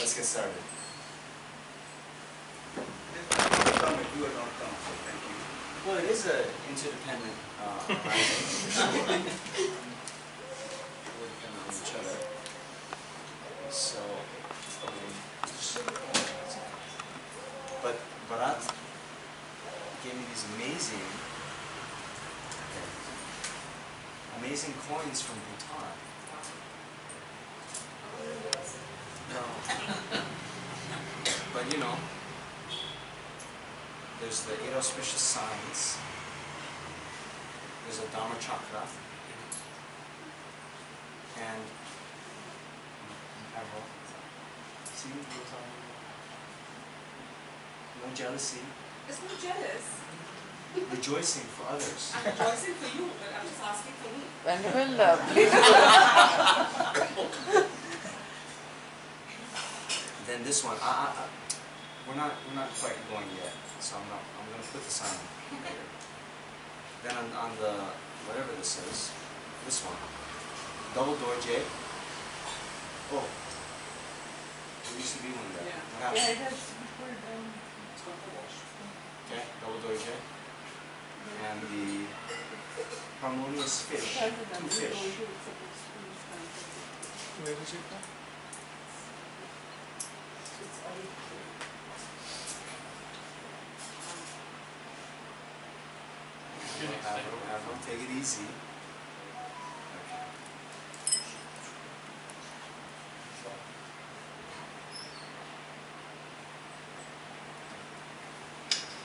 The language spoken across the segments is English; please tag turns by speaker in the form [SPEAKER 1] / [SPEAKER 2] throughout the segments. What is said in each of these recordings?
[SPEAKER 1] let's get started.
[SPEAKER 2] You are not come, so thank you.
[SPEAKER 1] Well, it is an interdependent arising. We're dependent on each other. So, but Bharat gave me these amazing coins from Bhutan. No. But you know, there's the 8 auspicious signs. There's a Dhamma chakra. And see, no jealousy.
[SPEAKER 3] It's not jealous.
[SPEAKER 1] Rejoicing for others.
[SPEAKER 3] I'm rejoicing for you, but I'm just asking for me.
[SPEAKER 4] Venerable, please.
[SPEAKER 1] Then this one, we're not quite going yet, so I'm going to put this on later. Then on the whatever this is, this one, double door J. Oh, there used to be one there.
[SPEAKER 3] Yeah.
[SPEAKER 1] What happened?
[SPEAKER 4] Yeah, it has to be pulled down.
[SPEAKER 3] It's not the wash.
[SPEAKER 1] Okay, double door J. And the harmonious fish, 2 fish.
[SPEAKER 4] Where is it now?
[SPEAKER 1] Take it easy.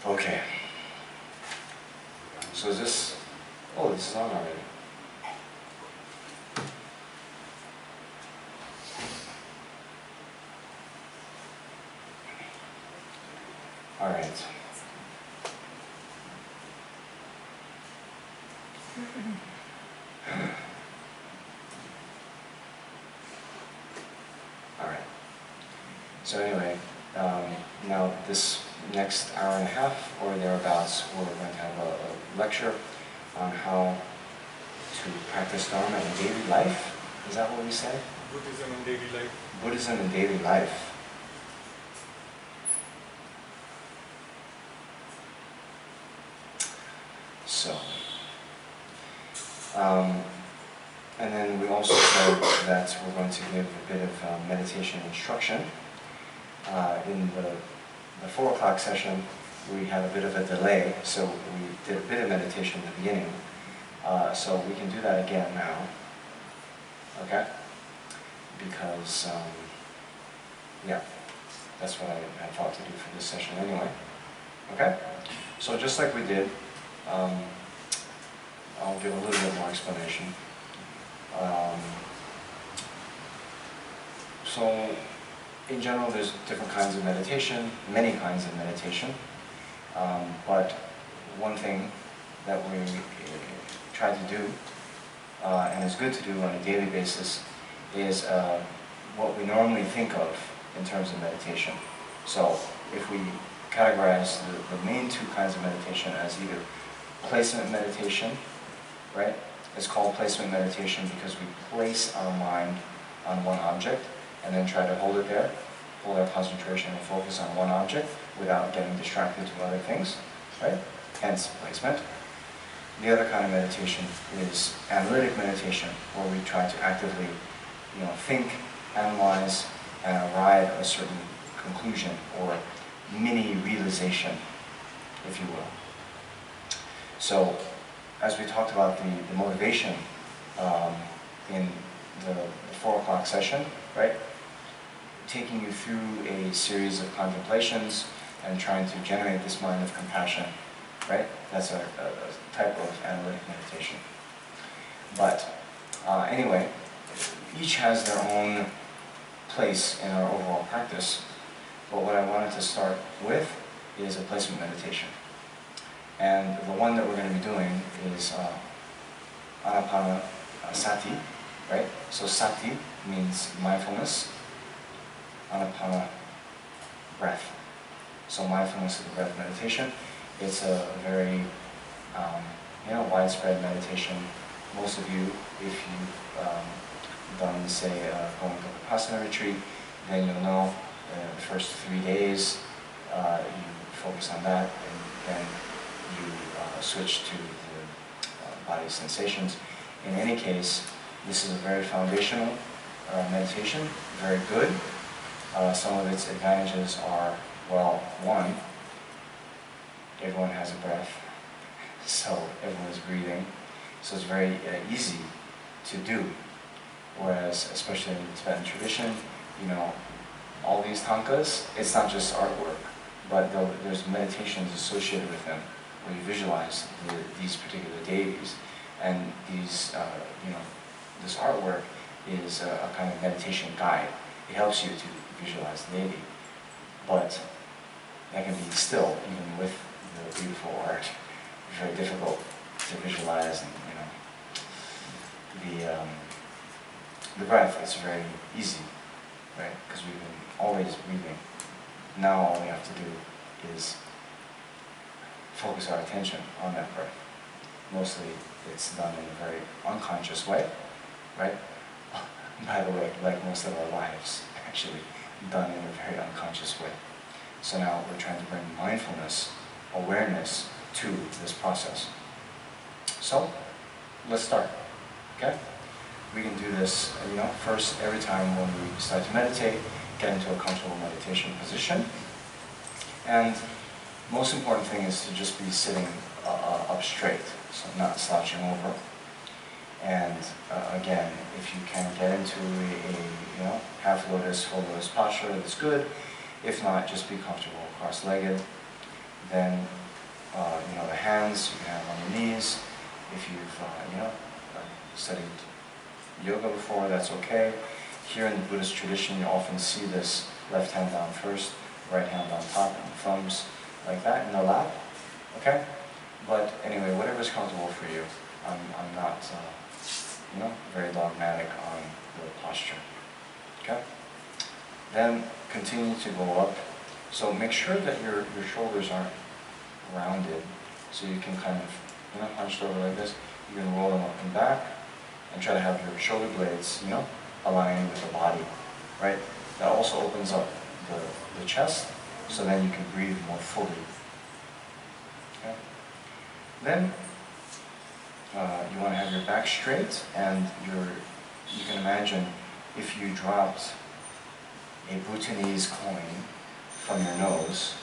[SPEAKER 5] Okay. So is this, oh, this is on already. All right. All right. So anyway, now this next hour and a half or thereabouts, we're going to have a lecture on how to practice Dharma in daily life. Is that what we said?
[SPEAKER 6] Buddhism in daily life.
[SPEAKER 5] Buddhism in daily life. So, and then we also said that we're going to give a bit of meditation instruction. In the 4 o'clock session, we had a bit of a delay, so we did a bit of meditation at the beginning. So we can do that again now, okay? Because, yeah, that's what I had thought to do for this session anyway, okay? So just like we did, I'll give a little bit more explanation. So, in general, there's different kinds of meditation, many kinds of meditation, but one thing that we try to do, and is good to do on a daily basis, is what we normally think of in terms of meditation. So, if we categorize the main 2 kinds of meditation as either placement meditation, right? It's called placement meditation because we place our mind on one object and then try to hold it there, hold our concentration and focus on one object without getting distracted to other things, right? Hence placement. The other kind of meditation is analytic meditation, where we try to actively, think, analyze, and arrive at a certain conclusion or mini realization, if you will. So, as we talked about the motivation in the 4 o'clock session, right? Taking you through a series of contemplations and trying to generate this mind of compassion, right? That's a type of analytic meditation. But anyway, each has their own place in our overall practice. But what I wanted to start with is a placement meditation. And the one that we're going to be doing is Anapanasati, right? So sati means mindfulness, Anapana, breath. So mindfulness of the breath meditation. It's a very widespread meditation. Most of you, if you've done, say, going to a Vipassana retreat, then you'll know the first 3 days you focus on that, and then you switch to the body sensations. In any case, this is a very foundational meditation, very good. Some of its advantages are, well, one, everyone has a breath, so everyone is breathing, so it's very easy to do. Whereas, especially in the Tibetan tradition, you know, all these tankas, it's not just artwork, but there's meditations associated with them, where you visualize these particular deities, and these, you know, this artwork is a kind of meditation guide. It helps you to visualize the deity, but that can be still, even with the beautiful art, very difficult to visualize, and you know, the breath is very easy, right? Because we've been always breathing. Now all we have to do is focus our attention on that breath. Mostly it's done in a very unconscious way, right? By the way, like most of our lives, actually done in a very unconscious way. So now we're trying to bring mindfulness, awareness to this process. So let's start, okay? We can do this, you know, first every time when we start to meditate, get into a comfortable meditation position. And most important thing is to just be sitting up straight, so not slouching over. And again, if you can get into a you know, half lotus, full lotus posture, that's good. If not, just be comfortable cross-legged. Then, you know, the hands you can have on the knees. If you've, you know, studied yoga before, that's okay. Here in the Buddhist tradition, you often see this left hand down first, right hand on top, and thumbs like that in the lap, okay? But anyway, whatever's comfortable for you. I'm not, you know, very dogmatic on the posture, okay? Then continue to go up. So make sure that your shoulders aren't rounded, so you can kind of, you know, hunched over like this. You can roll them up and back, and try to have your shoulder blades, you know, aligned with the body, right? That also opens up the chest, so then you can breathe more fully. Okay? Then you want to have your back straight, and you can imagine if you dropped a Bhutanese coin from your nose,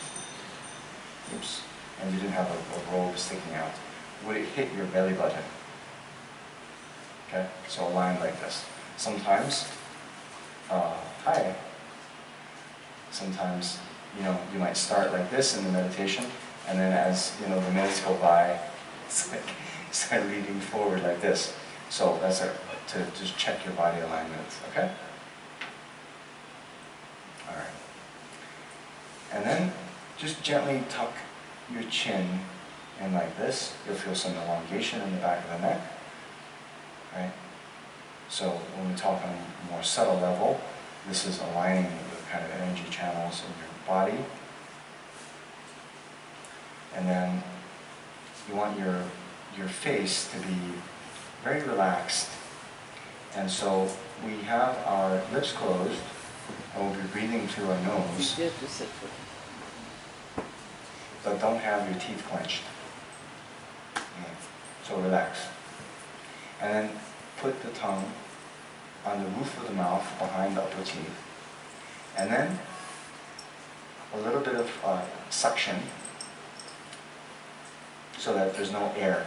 [SPEAKER 5] oops, and you didn't have a robe sticking out, would it hit your belly button? Okay, so align like this. Sometimes, hi. Sometimes, you know, you might start like this in the meditation, and then as, you know, the minutes go by, it's like, start leaning forward like this. So that's to just check your body alignment, okay? All right. And then just gently tuck your chin in like this. You'll feel some elongation in the back of the neck. Right? So when we talk on a more subtle level, this is aligning the kind of energy channels in your body. And then you want your face to be very relaxed. And so we have our lips closed, and we'll be breathing through our nose. But don't have your teeth clenched. So relax. And then put the tongue on the roof of the mouth behind the upper teeth. And then a little bit of suction so that there's no air.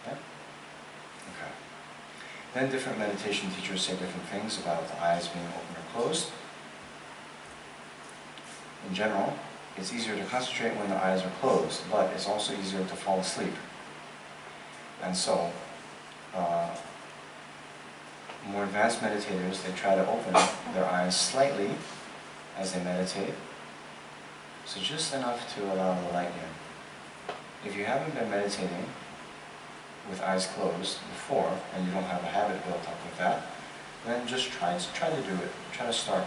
[SPEAKER 5] Okay? Okay. Then different meditation teachers say different things about the eyes being open or closed. In general, it's easier to concentrate when the eyes are closed, but it's also easier to fall asleep. And so, more advanced meditators, they try to open their eyes slightly as they meditate. So just enough to allow the light in. If you haven't been meditating with eyes closed before, and you don't have a habit built up with that, then just try to do it. Try to start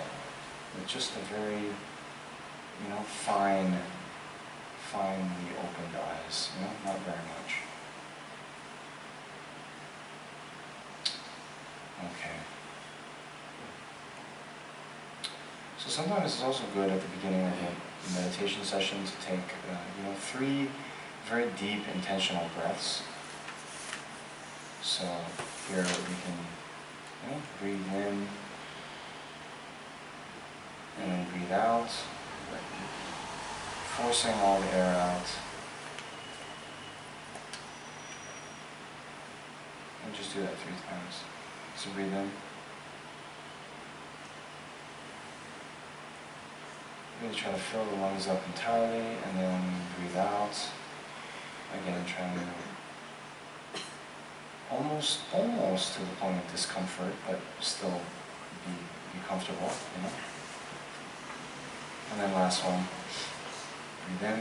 [SPEAKER 5] with just a very, you know, finely opened eyes, you know, not very much. Okay. So sometimes it's also good at the beginning of a meditation session to take, 3 very deep intentional breaths. So here we can breathe in and then breathe out, forcing all the air out. And just do that 3 times. So breathe in. Really try to fill the lungs up entirely, and then breathe out. Again, trying to almost to the point of discomfort, but still be comfortable, And then last one, breathe in.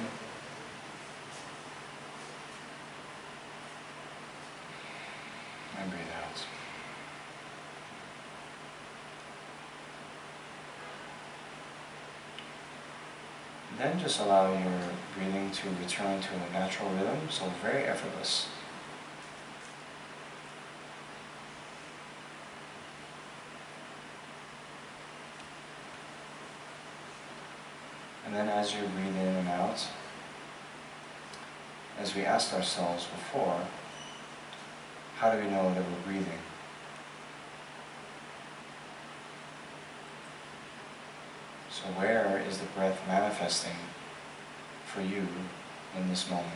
[SPEAKER 5] And breathe out. Then just allow your breathing to return to a natural rhythm, so very effortless. And then as you breathe in and out, as we asked ourselves before, how do we know that we're breathing? So where is the breath manifesting for you in this moment?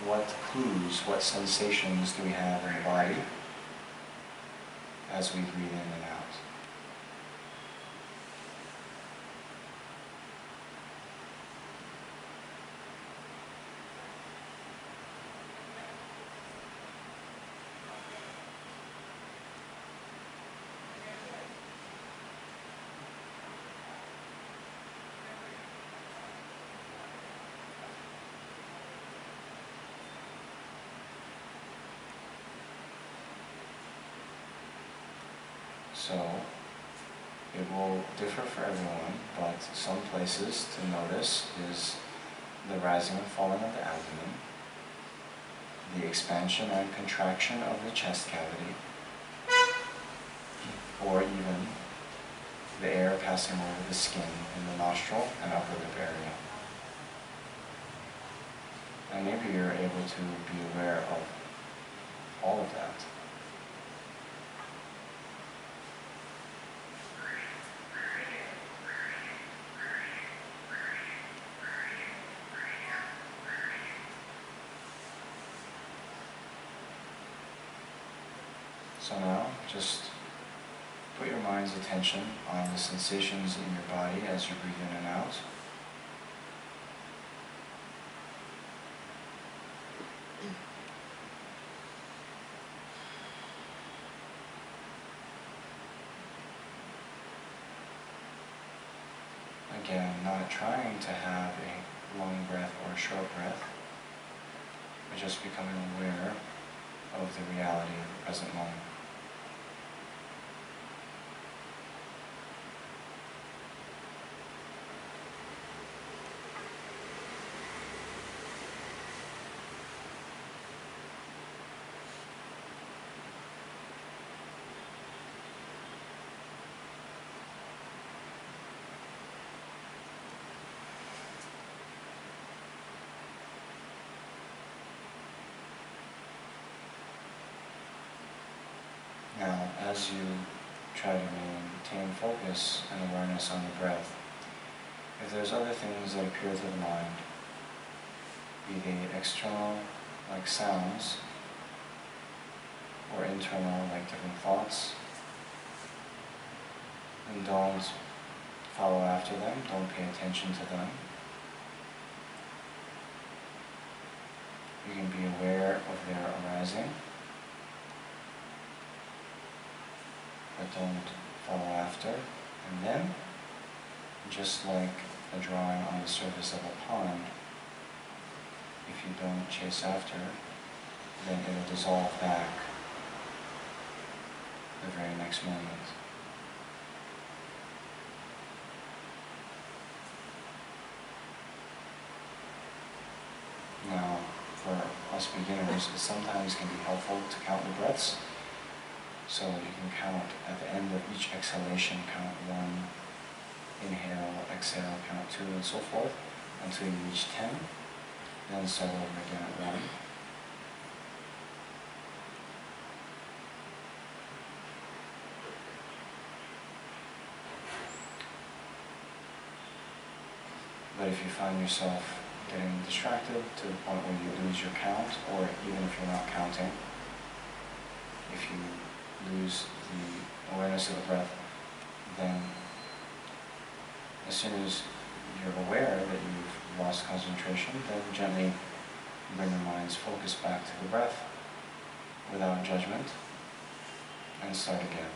[SPEAKER 5] What clues, what sensations do we have in the body as we breathe in and out? So it will differ for everyone, but some places to notice is the rising and falling of the abdomen, the expansion and contraction of the chest cavity, or even the air passing over the skin in the nostril and upper lip area. And maybe you're able to be aware of all of that. So now, just put your mind's attention on the sensations in your body as you breathe in and out. Again, not trying to have a long breath or a short breath, but just becoming aware of the reality of the present moment. Now, as you try to maintain focus and awareness on the breath, if there's other things that appear to the mind, be they external, like sounds, or internal, like different thoughts, then don't follow after them, don't pay attention to them. You can be aware of their arising, but don't follow after. And then, just like a drawing on the surface of a pond, if you don't chase after, then it will dissolve back the very next moment. Now, for us beginners, it sometimes can be helpful to count the breaths. So you can count at the end of each exhalation, count 1, inhale, exhale, count 2, and so forth, until you reach 10. Then start over again at 1. But if you find yourself getting distracted to the point where you lose your count, or even if you're not counting, if you lose the awareness of the breath, then as soon as you're aware that you've lost concentration, then gently bring your mind's focus back to the breath without judgment and start again.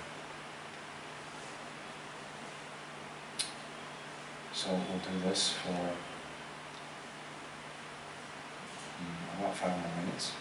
[SPEAKER 5] So we'll do this for about 5 more minutes.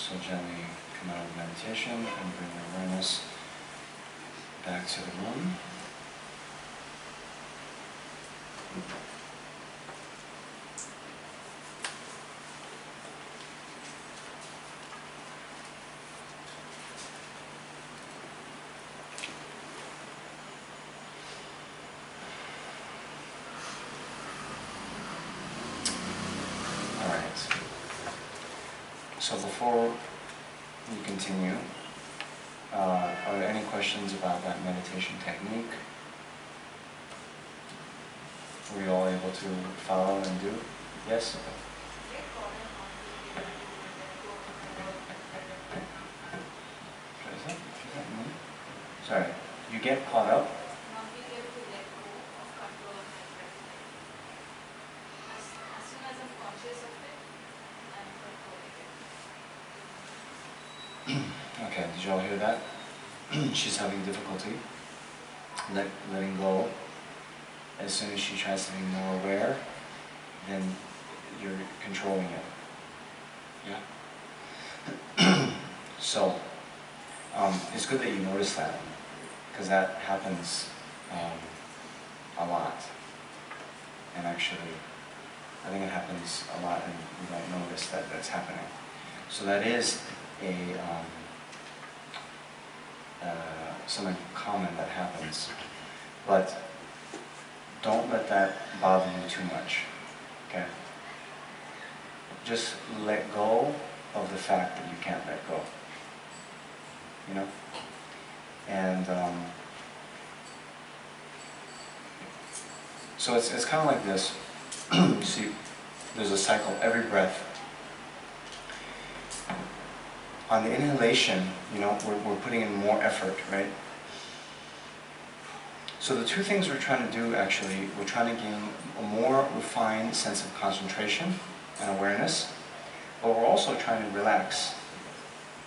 [SPEAKER 5] So gently come out of meditation and bring your awareness back to the room. So before we continue, are there any questions about that meditation technique? Were you all able to follow and do? Yes? What is that? What does that mean? Sorry, you get caught up?
[SPEAKER 6] Not being able to let go of control of my breath. As soon as I'm conscious of it, I'm controlling it.
[SPEAKER 5] Okay, did you all hear that? She's having difficulty letting go. As soon as she tries to be more aware, then you're controlling it. Yeah? So, it's good that you notice that, because that happens a lot. And actually, I think it happens a lot and we don't notice that that's happening. So that is something common that happens. But don't let that bother you too much, okay? Just let go of the fact that you can't let go, you know? And so it's kind of like this. You see, there's a cycle, every breath. On the inhalation, you know, we're putting in more effort, right? So the two things we're trying to do, actually, we're trying to gain a more refined sense of concentration and awareness, but we're also trying to relax,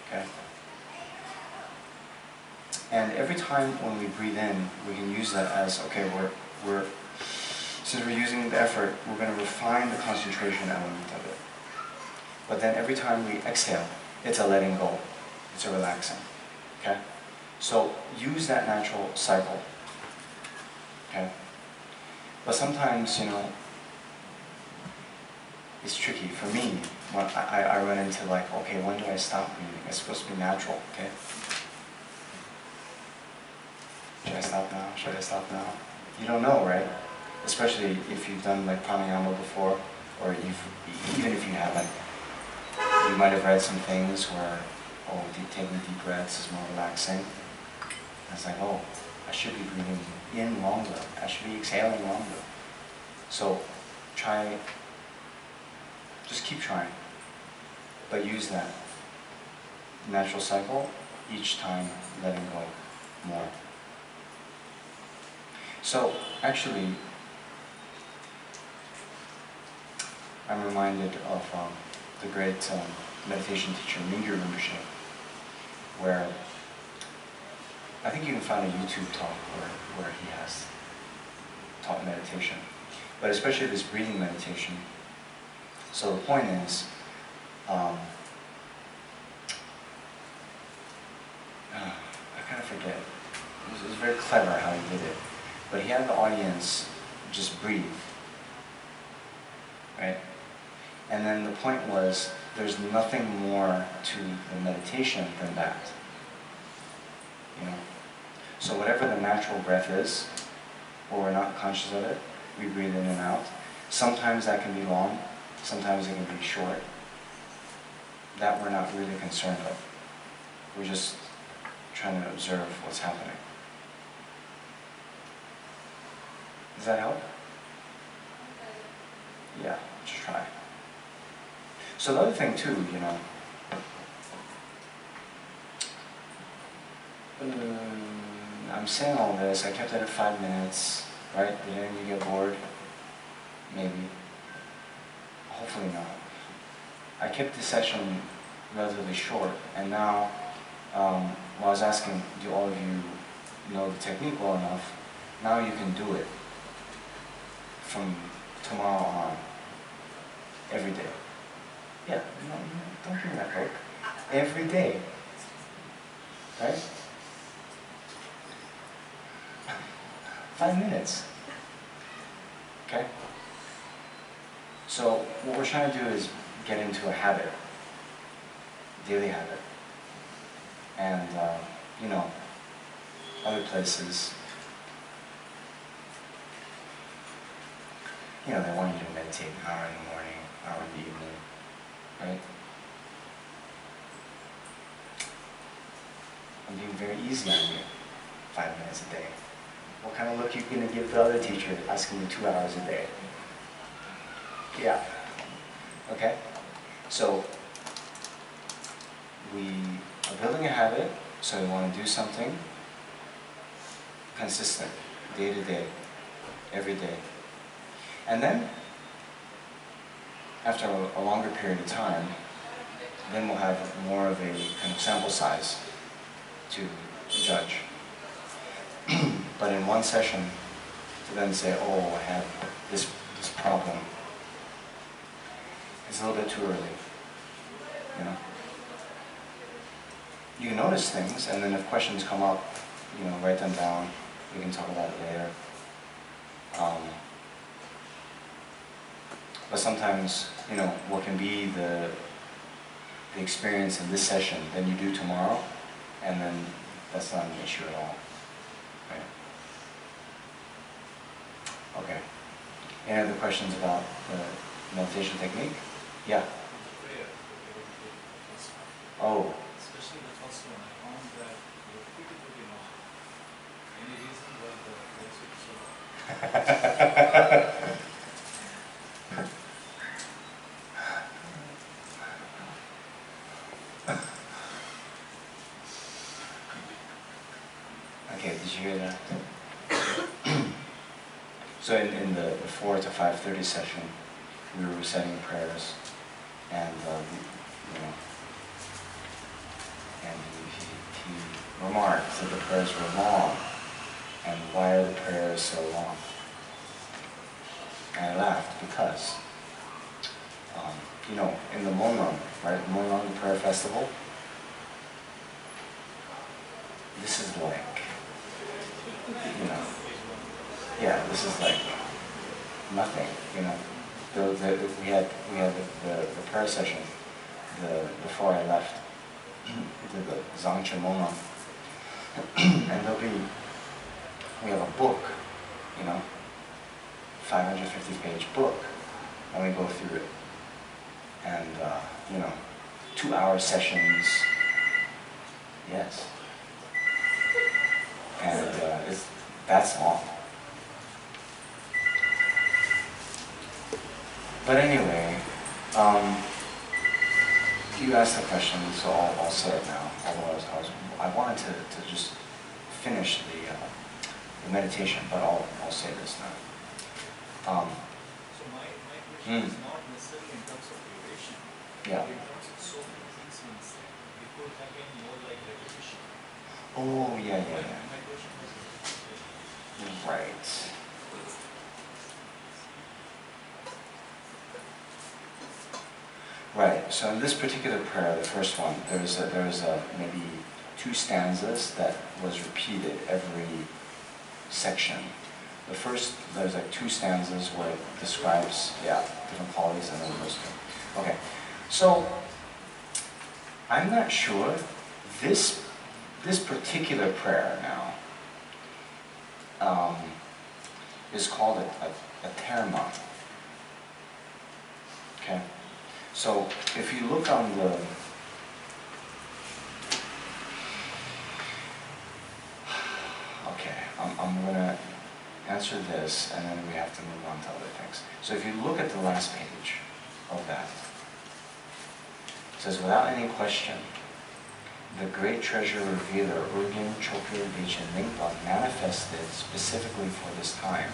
[SPEAKER 5] okay? And every time when we breathe in, we can use that as, okay, since we're using the effort, we're going to refine the concentration element of it. But then every time we exhale, it's a letting go, it's a relaxing, okay? So use that natural cycle, okay? But sometimes, you know, it's tricky. For me, when I run into like, okay, when do I stop breathing? It's supposed to be natural, okay? Should I stop now? Should I stop now? You don't know, right? Especially if you've done like pranayama before, or even if you haven't. You might have read some things where, oh, taking deep breaths is more relaxing. And it's like, oh, I should be breathing in longer. I should be exhaling longer. So try, just keep trying. But use that natural cycle, each time letting go more. So actually, I'm reminded of the great meditation teacher, Ling where I think you can find a YouTube talk where he has taught meditation, but especially this breathing meditation. So the point is, I kind of forget. It was very clever how he did it, but he had the audience just breathe, right? And then the point was, there's nothing more to the meditation than that, you know? So whatever the natural breath is, or we're not conscious of it, we breathe in and out. Sometimes that can be long, sometimes it can be short. That we're not really concerned with. We're just trying to observe what's happening. Does that help? Yeah, just try. So the other thing too, you know, I'm saying all this, I kept it at 5 minutes, right? Did any of you get bored? Maybe. Hopefully not. I kept the session relatively short, and now, while I was asking, do all of you know the technique well enough? Now you can do it from tomorrow on, every day. Yeah, no, don't bring that book. every day. Right? 5 minutes. Okay? So what we're trying to do is get into a habit, daily habit. And, you know, other places, you know, they want you to meditate an hour in the morning, an hour in the evening, right? I'm being very easy on you, 5 minutes a day. What kind of look are you going to give the other teacher asking you 2 hours a day? Yeah. Okay? So, we are building a habit, so we want to do something consistent, day to day, every day. And then, after a longer period of time, then we'll have more of a kind of sample size to judge. But in one session, to then say, oh, I have this problem, it's a little bit too early, you know? You can notice things, and then if questions come up, you know, write them down. We can talk about it later. But sometimes, you know, what can be the experience in this session, then you do tomorrow, and then that's not an issue at all. Right? Okay. Any other questions about the meditation technique? Yeah. Oh.
[SPEAKER 7] Especially the first one, I found that the repeatability not. Any reason why the voice is so long?
[SPEAKER 5] Okay, did you hear that? So in the 4 to 5:30 session, we were reciting prayers, and you know, and he remarked that the prayers were long, and why are the prayers so long? And I laughed because, you know, in the Monram, right, Monram, the prayer festival, this is like, you know, yeah, this is like nothing, you know. We had the prayer session before I left. We did the Zangche Monram, and we have a book, you know, 550-page book, and we go through it, and you know, 2-hour sessions, yes, and that's long. But anyway, you asked the question, so I'll say it now. Although I wanted to just finish the meditation, but I'll say this now.
[SPEAKER 7] So my question is not necessarily in terms of duration.
[SPEAKER 5] Yeah.
[SPEAKER 7] In terms of so many things being said, it could have been more like repetition.
[SPEAKER 5] Oh, yeah.
[SPEAKER 7] My question was
[SPEAKER 5] Right. Right. So in this particular prayer, the first one, there was maybe 2 stanzas that was repeated every section. The first, there's like 2 stanzas where it describes, different qualities, and then those 2. Okay. So I'm not sure this particular prayer now is called a terma. Okay. So if you look on the I'm gonna answer this, and then we have to move on to other things. So if you look at the last page of that, it says, without any question, the great treasure revealer, Urgyen Choe Dechen Lingpa, manifested specifically for this time.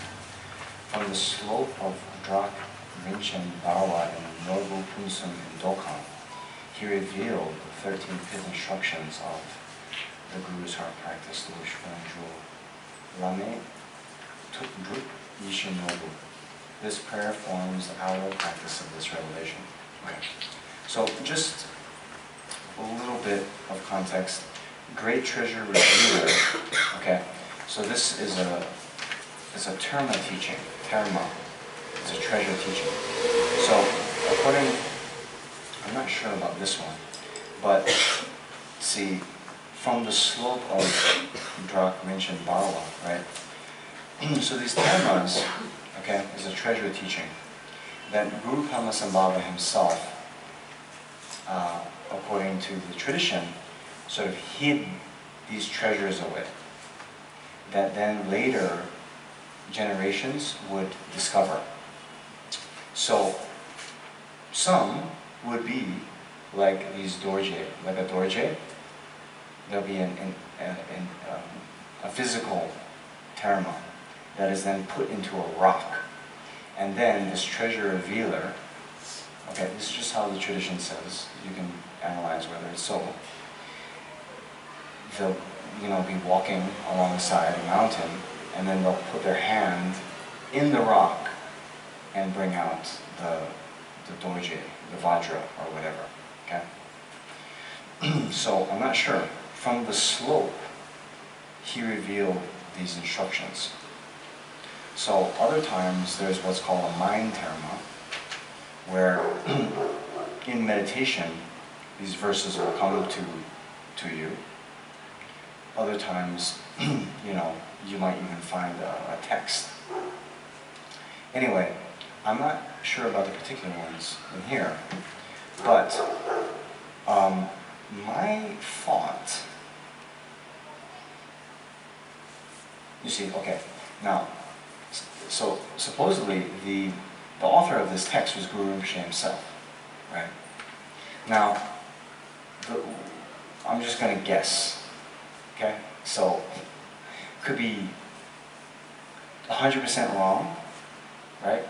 [SPEAKER 5] From the slope of Drak Rinchen Bawa in Norbu Punsum in Dokkan, he revealed the 13 pith instructions of the Guru's heart practice, the Wishwanju Lame Tuk Drup Yishin Nobu. This prayer forms our practice of this revelation. Okay. So just a little bit of context. Great treasure revealer. Okay, so this is a terma teaching. Terma. It's a treasure teaching. So according, I'm not sure about this one, but see, from the slope of Drak Rinchen Bawa, right? So these termas, okay, is a treasure teaching that Guru Padmasambhava himself, according to the tradition, sort of hid these treasures away, that then later generations would discover. So some would be like these dorje, like a dorje. There'll be a physical terma that is then put into a rock. And then this treasure revealer, okay, this is just how the tradition says, you can analyze whether it's so. They'll, be walking alongside a mountain, and then they'll put their hand in the rock and bring out the dorje, the vajra, or whatever, okay? So, I'm not sure. From the slope, he revealed these instructions. So, other times, there's what's called a mind terma, where in meditation, these verses will come to you. Other times, you might even find a text. Anyway, I'm not sure about the particular ones in here, but my thought, you see, okay, now, so supposedly the author of this text was Guru Rinpoche himself, right? Now, I'm just going to guess, okay? So, could be 100% wrong, right?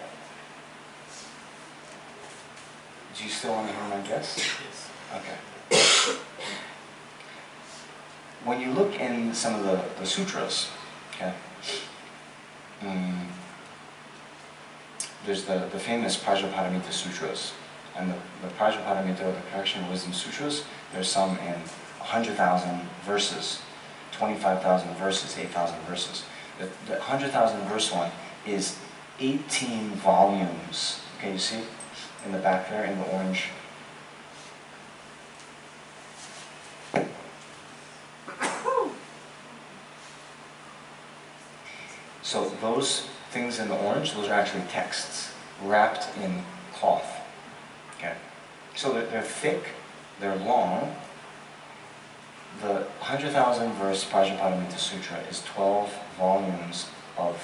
[SPEAKER 5] Do you still want to hear my guess?
[SPEAKER 7] Yes.
[SPEAKER 5] Okay. When you look in some of the sutras, okay, there's the famous Prajnaparamita Sutras, and the Prajnaparamita, or the Correction of Wisdom Sutras, there's some in 100,000 verses, 25,000 verses, 8,000 verses. The 100,000 verse one is 18 volumes. Okay, you see in the back there in the orange. So those things in the orange, those are actually texts wrapped in cloth. Okay, so they're thick, they're long. The 100,000 verse Prajnaparamita Sutra is 12 volumes of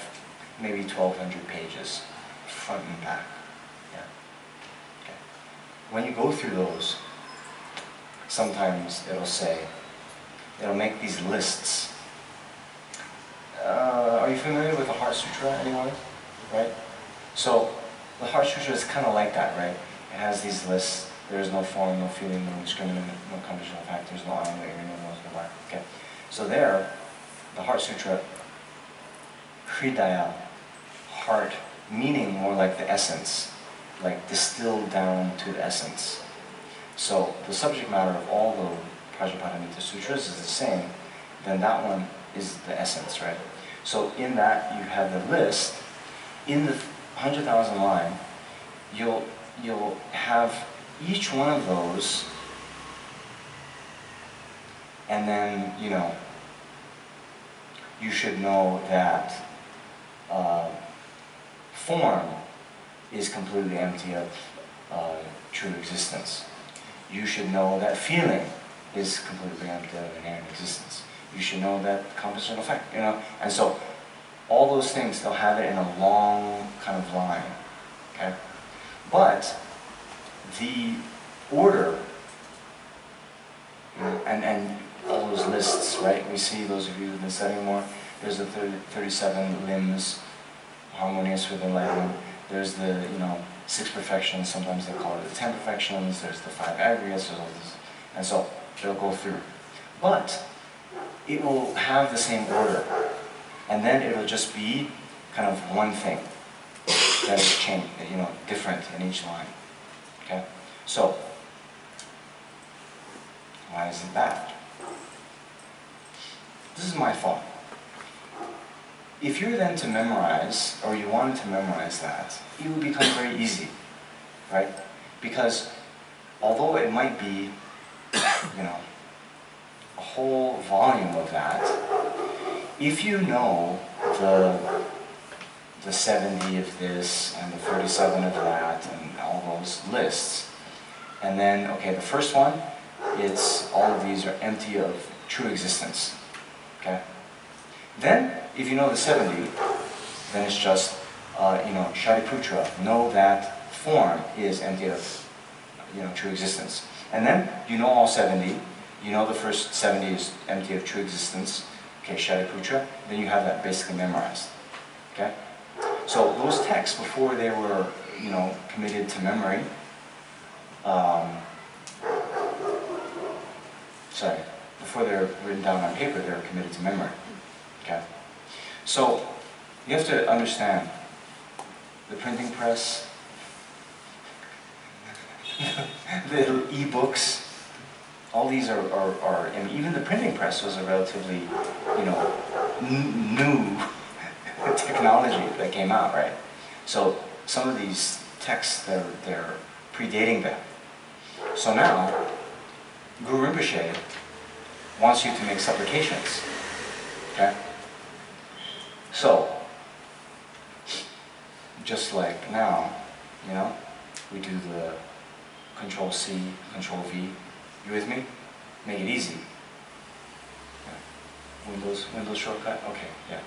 [SPEAKER 5] maybe 1,200 pages, front and back. Yeah. Okay. When you go through those, sometimes it'll make these lists. Are you familiar with the Heart Sutra, anyone? Right? So, the Heart Sutra is kind of like that, right? It has these lists. There is no form, no feeling, no discriminant, no conditional factors, no I, no area, no nose, no wire. Okay. So there, the Heart Sutra, Hridaya, heart, meaning more like the essence, like distilled down to the essence. So the subject matter of all the Prajnaparamita Sutras is the same, then that one is the essence, right? So in that you have the list. In the 100,000 line, you'll have each one of those, and then you should know that form is completely empty of true existence. You should know that feeling is completely empty of inherent existence. You should know that compositional effect, and so all those things, they'll have it in a long kind of line, okay? But the order, and all those lists, right? We see, those of you who've been studying more, there's the 37 limbs, harmonious with enlightenment. There's the, 6 perfections, sometimes they call it the 10 perfections. There's the 5 aggregates, there's all this. And so, they'll go through. But it will have the same order. And then it'll just be kind of one thing that is changed, different in each line. Okay? So Why is it bad? This is my thought. If you're then to memorize, or you wanted to memorize that, it would become very easy, right? Because although it might be, a whole volume of that, if you know the 70 of this and the 37 of that and all those lists, and then, okay, the first one, it's all of these are empty of true existence, okay? Then, if you know the 70, then it's just, Shariputra, know that form is empty of, true existence. And then, you know all 70, you know the first 70 is empty of true existence, okay, Shariputra, then you have that basically memorized, okay? So those texts, before they were, committed to memory, before they're written down on paper, they're committed to memory, okay? So you have to understand the printing press, the e-books, all these are, and even the printing press was a relatively, new technology that came out, right? So some of these texts, they're predating that. So now, Guru Rinpoche wants you to make supplications, okay? So, just like now, we do the Control C, Control V. You with me? Make it easy. Yeah. Windows shortcut? Okay, yeah.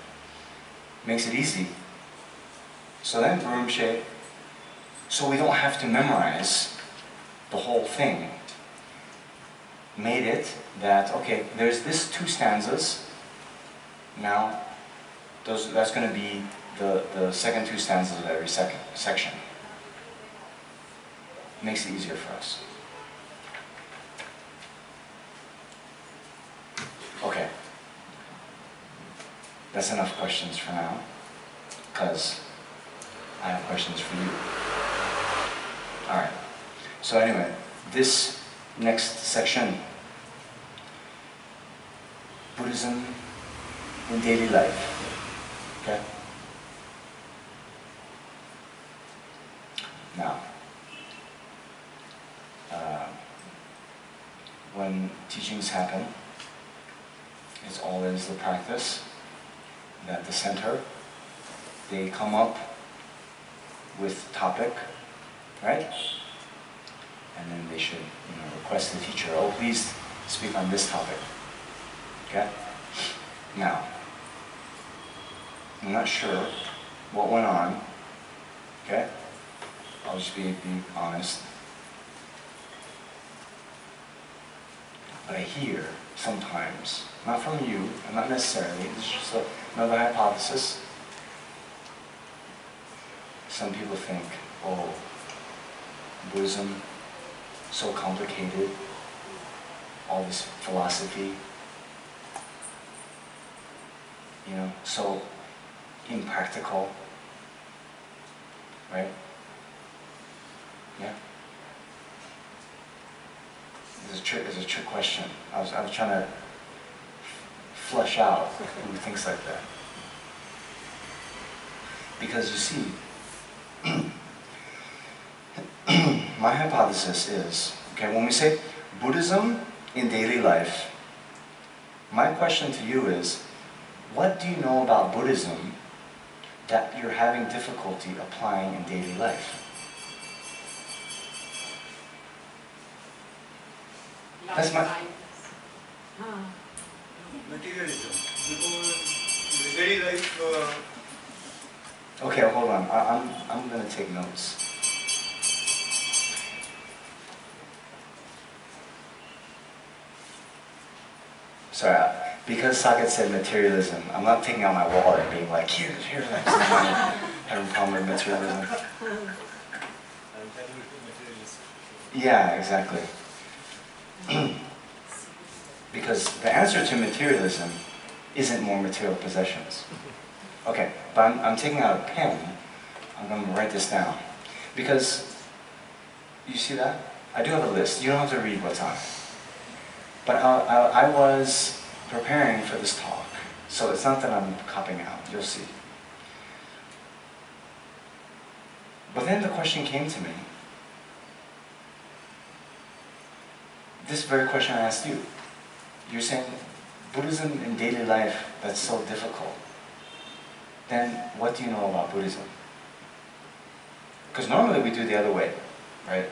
[SPEAKER 5] Makes it easy. So then Guru Rinpoche, so we don't have to memorize the whole thing, made it that, okay, there's this 2 stanzas. Now, that's going to be the second 2 stanzas of every section. Makes it easier for us. Okay. That's enough questions for now, because I have questions for you. Alright. So anyway, this next section, Buddhism in daily life. Okay? Now, when teachings happen, it's always the practice that the center, they come up with topic, right? And then they should, request the teacher, oh, please speak on this topic. Okay? Now, I'm not sure what went on, okay? I'll just be honest. But I hear sometimes, not from you, and not necessarily, it's just another hypothesis. Some people think, oh, Buddhism, so complicated, all this philosophy, so impractical, right? Yeah? It's a trick question. I was trying to flesh out who thinks like that. Because you see, my hypothesis is, okay, when we say Buddhism in daily life, my question to you is, what do you know about Buddhism that you're having difficulty applying in daily life? That's my...
[SPEAKER 2] Materialism. Because in daily life,
[SPEAKER 5] Okay, hold on. I'm going to take notes. Sorry, because Saket said materialism, I'm not taking out my wallet and being like, here, having a problem with materialism. Yeah, exactly. Because the answer to materialism isn't more material possessions. Okay, but I'm taking out a pen. I'm going to write this down. Because, you see that? I do have a list. You don't have to read what's on it. But I was preparing for this talk, so it's not that I'm copping out, you'll see. But then the question came to me, this very question I asked you. You're saying Buddhism in daily life, that's so difficult. Then what do you know about Buddhism? Because normally we do the other way, right?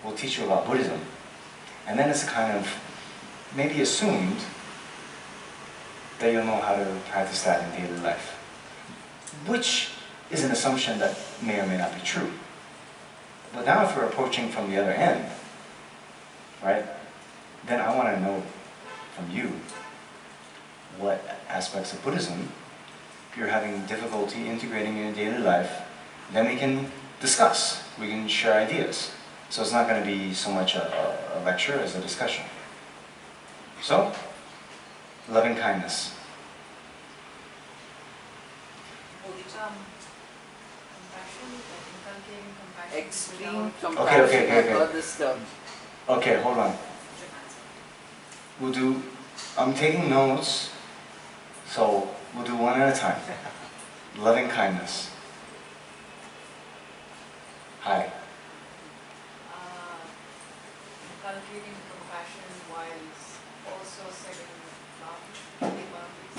[SPEAKER 5] We'll teach you about Buddhism. And then it's kind of maybe assumed that you'll know how to practice that in daily life. Which is an assumption that may or may not be true. But now if we're approaching from the other end, right, then I want to know from you what aspects of Buddhism you're having difficulty integrating in your daily life. Then we can discuss, we can share ideas. So it's not going to be so much a lecture as a discussion. So, loving kindness.
[SPEAKER 4] Extreme compassion.
[SPEAKER 5] Okay.
[SPEAKER 4] I've heard this term.
[SPEAKER 5] Okay, hold on. We'll do, I'm taking notes, so we'll do one at a time. Loving kindness. Hi.
[SPEAKER 6] Cultivating compassion while also setting boundaries.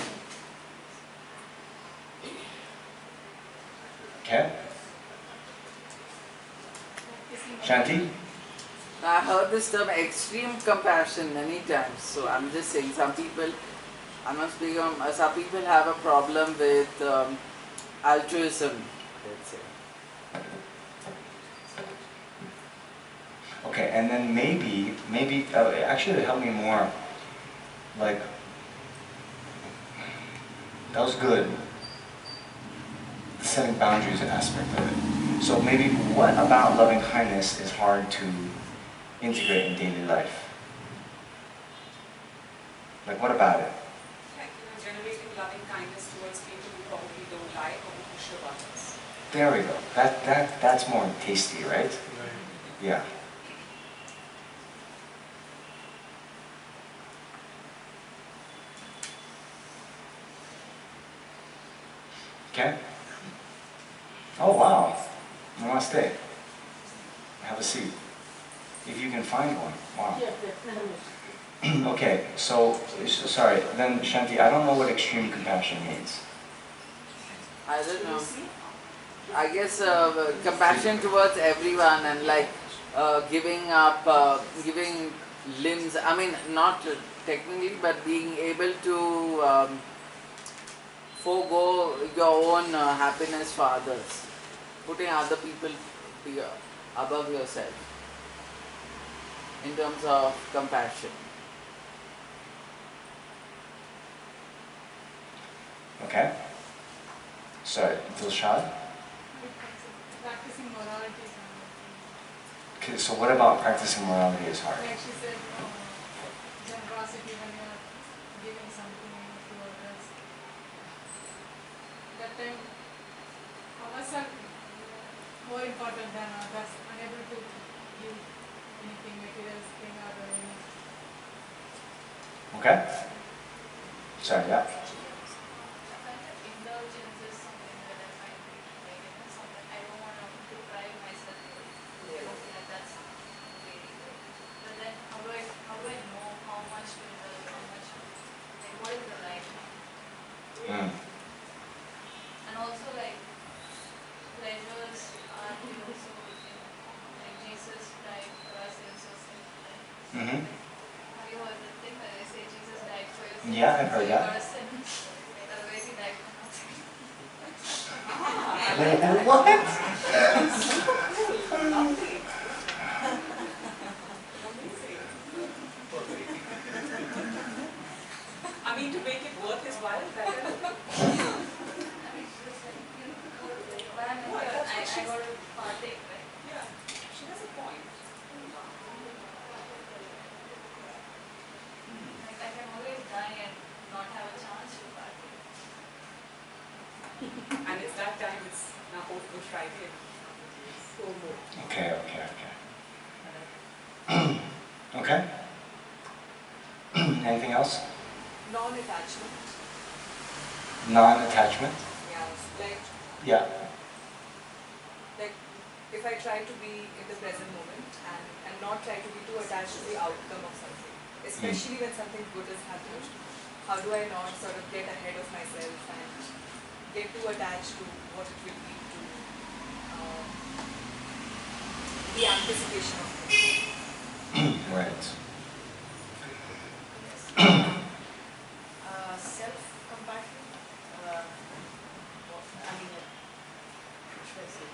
[SPEAKER 5] Okay? Shanti?
[SPEAKER 4] I heard this term extreme compassion many times, so I'm just saying some people, some people have a problem with altruism, let's say.
[SPEAKER 5] Okay, and then maybe, actually help me more, like, that was good, the setting boundaries aspect of it. So maybe what about loving kindness is hard to integrate in daily life? Like, what about it?
[SPEAKER 3] Like, generating loving kindness towards people who probably don't like or who push your buttons.
[SPEAKER 5] There we go. That's more tasty, right? Yeah. Okay? Oh wow. Namaste. Have a seat. If you can find one. Wow. Okay, so sorry, then Shanti, I don't know what extreme compassion means.
[SPEAKER 4] I don't know. I guess compassion towards everyone and like giving up, giving limbs, I mean not technically, but being able to forego your own happiness for others, putting other people above yourself in terms of compassion.
[SPEAKER 5] Okay? Sorry, Dilshad?
[SPEAKER 6] Practicing morality.
[SPEAKER 5] Okay, so what about practicing morality is hard?
[SPEAKER 6] Like she said, generosity when you are giving something to others. That time, ourselves more important than others, unable to give anything, materials, thing or anything.
[SPEAKER 5] Okay? Sorry, yeah?
[SPEAKER 6] Indulgence is something that I find like, something I don't want to deprive myself of. That's really good. But then how do I know how much to indulge, how much, like what is the right amount? And also like pleasures are also like Jesus died for us in society. Have you heard the thing that they say Jesus died for your sins?
[SPEAKER 5] Yeah, I've heard
[SPEAKER 6] So you
[SPEAKER 5] that.
[SPEAKER 6] got a sin. Otherwise he died for nothing.
[SPEAKER 5] What?
[SPEAKER 3] I mean, to make it worth his while, that kind of thing.
[SPEAKER 6] But I mean, I got to partake, right?
[SPEAKER 3] Yeah, she has a point.
[SPEAKER 6] Like I can always die and not have a chance to partake.
[SPEAKER 3] And it's that time, it's now Good Friday.
[SPEAKER 5] Okay. Okay? Anything else?
[SPEAKER 3] Non-attachment.
[SPEAKER 5] Non-attachment?
[SPEAKER 3] Yeah, like
[SPEAKER 5] Yeah.
[SPEAKER 3] if I try to be in the present moment and not try to be too attached to the outcome of something, especially when something good has happened, how do I not sort of get ahead of myself and get too attached to what it will lead to, the anticipation of things.
[SPEAKER 5] Right.
[SPEAKER 8] Self-compassion. I mean, what should I say?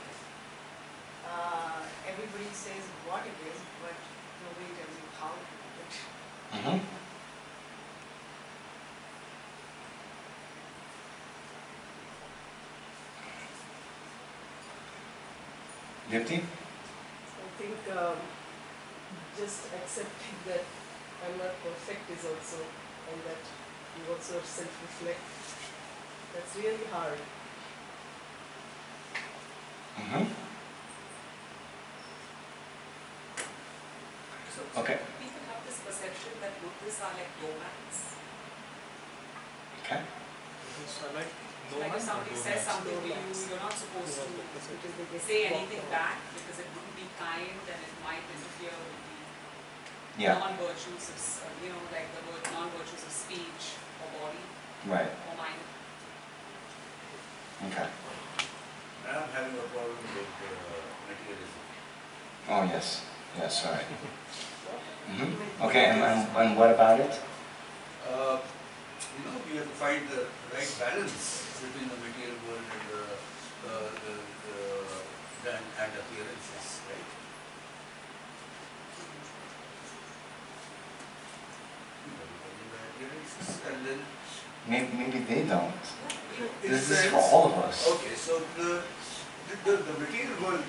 [SPEAKER 8] Everybody says what it is, but nobody tells you how to do it.
[SPEAKER 5] Mm-hmm. Dipti?
[SPEAKER 9] I think just accepting that I'm not perfect is also, and that you also self-reflect. That's really hard.
[SPEAKER 5] Mm-hmm.
[SPEAKER 3] So
[SPEAKER 5] Okay.
[SPEAKER 3] people have this perception that Buddhists are like nomads.
[SPEAKER 5] Okay.
[SPEAKER 7] So I like
[SPEAKER 3] Like if somebody says something to you, you're not supposed to say anything back because it wouldn't be kind and it might interfere with the
[SPEAKER 5] Yeah.
[SPEAKER 3] non-virtues of, like the non-virtues of speech or body
[SPEAKER 5] Right.
[SPEAKER 3] or mind.
[SPEAKER 5] Okay.
[SPEAKER 2] I'm having a problem with materialism.
[SPEAKER 5] Oh yes. Yes. All right. Mm-hmm. Okay. And what about it?
[SPEAKER 2] You have to find the right balance between the material world and appearances, right? Appearances, and then
[SPEAKER 5] Maybe they don't.
[SPEAKER 2] in
[SPEAKER 5] This is
[SPEAKER 2] sense-
[SPEAKER 5] for all of us.
[SPEAKER 2] Okay, so the material world,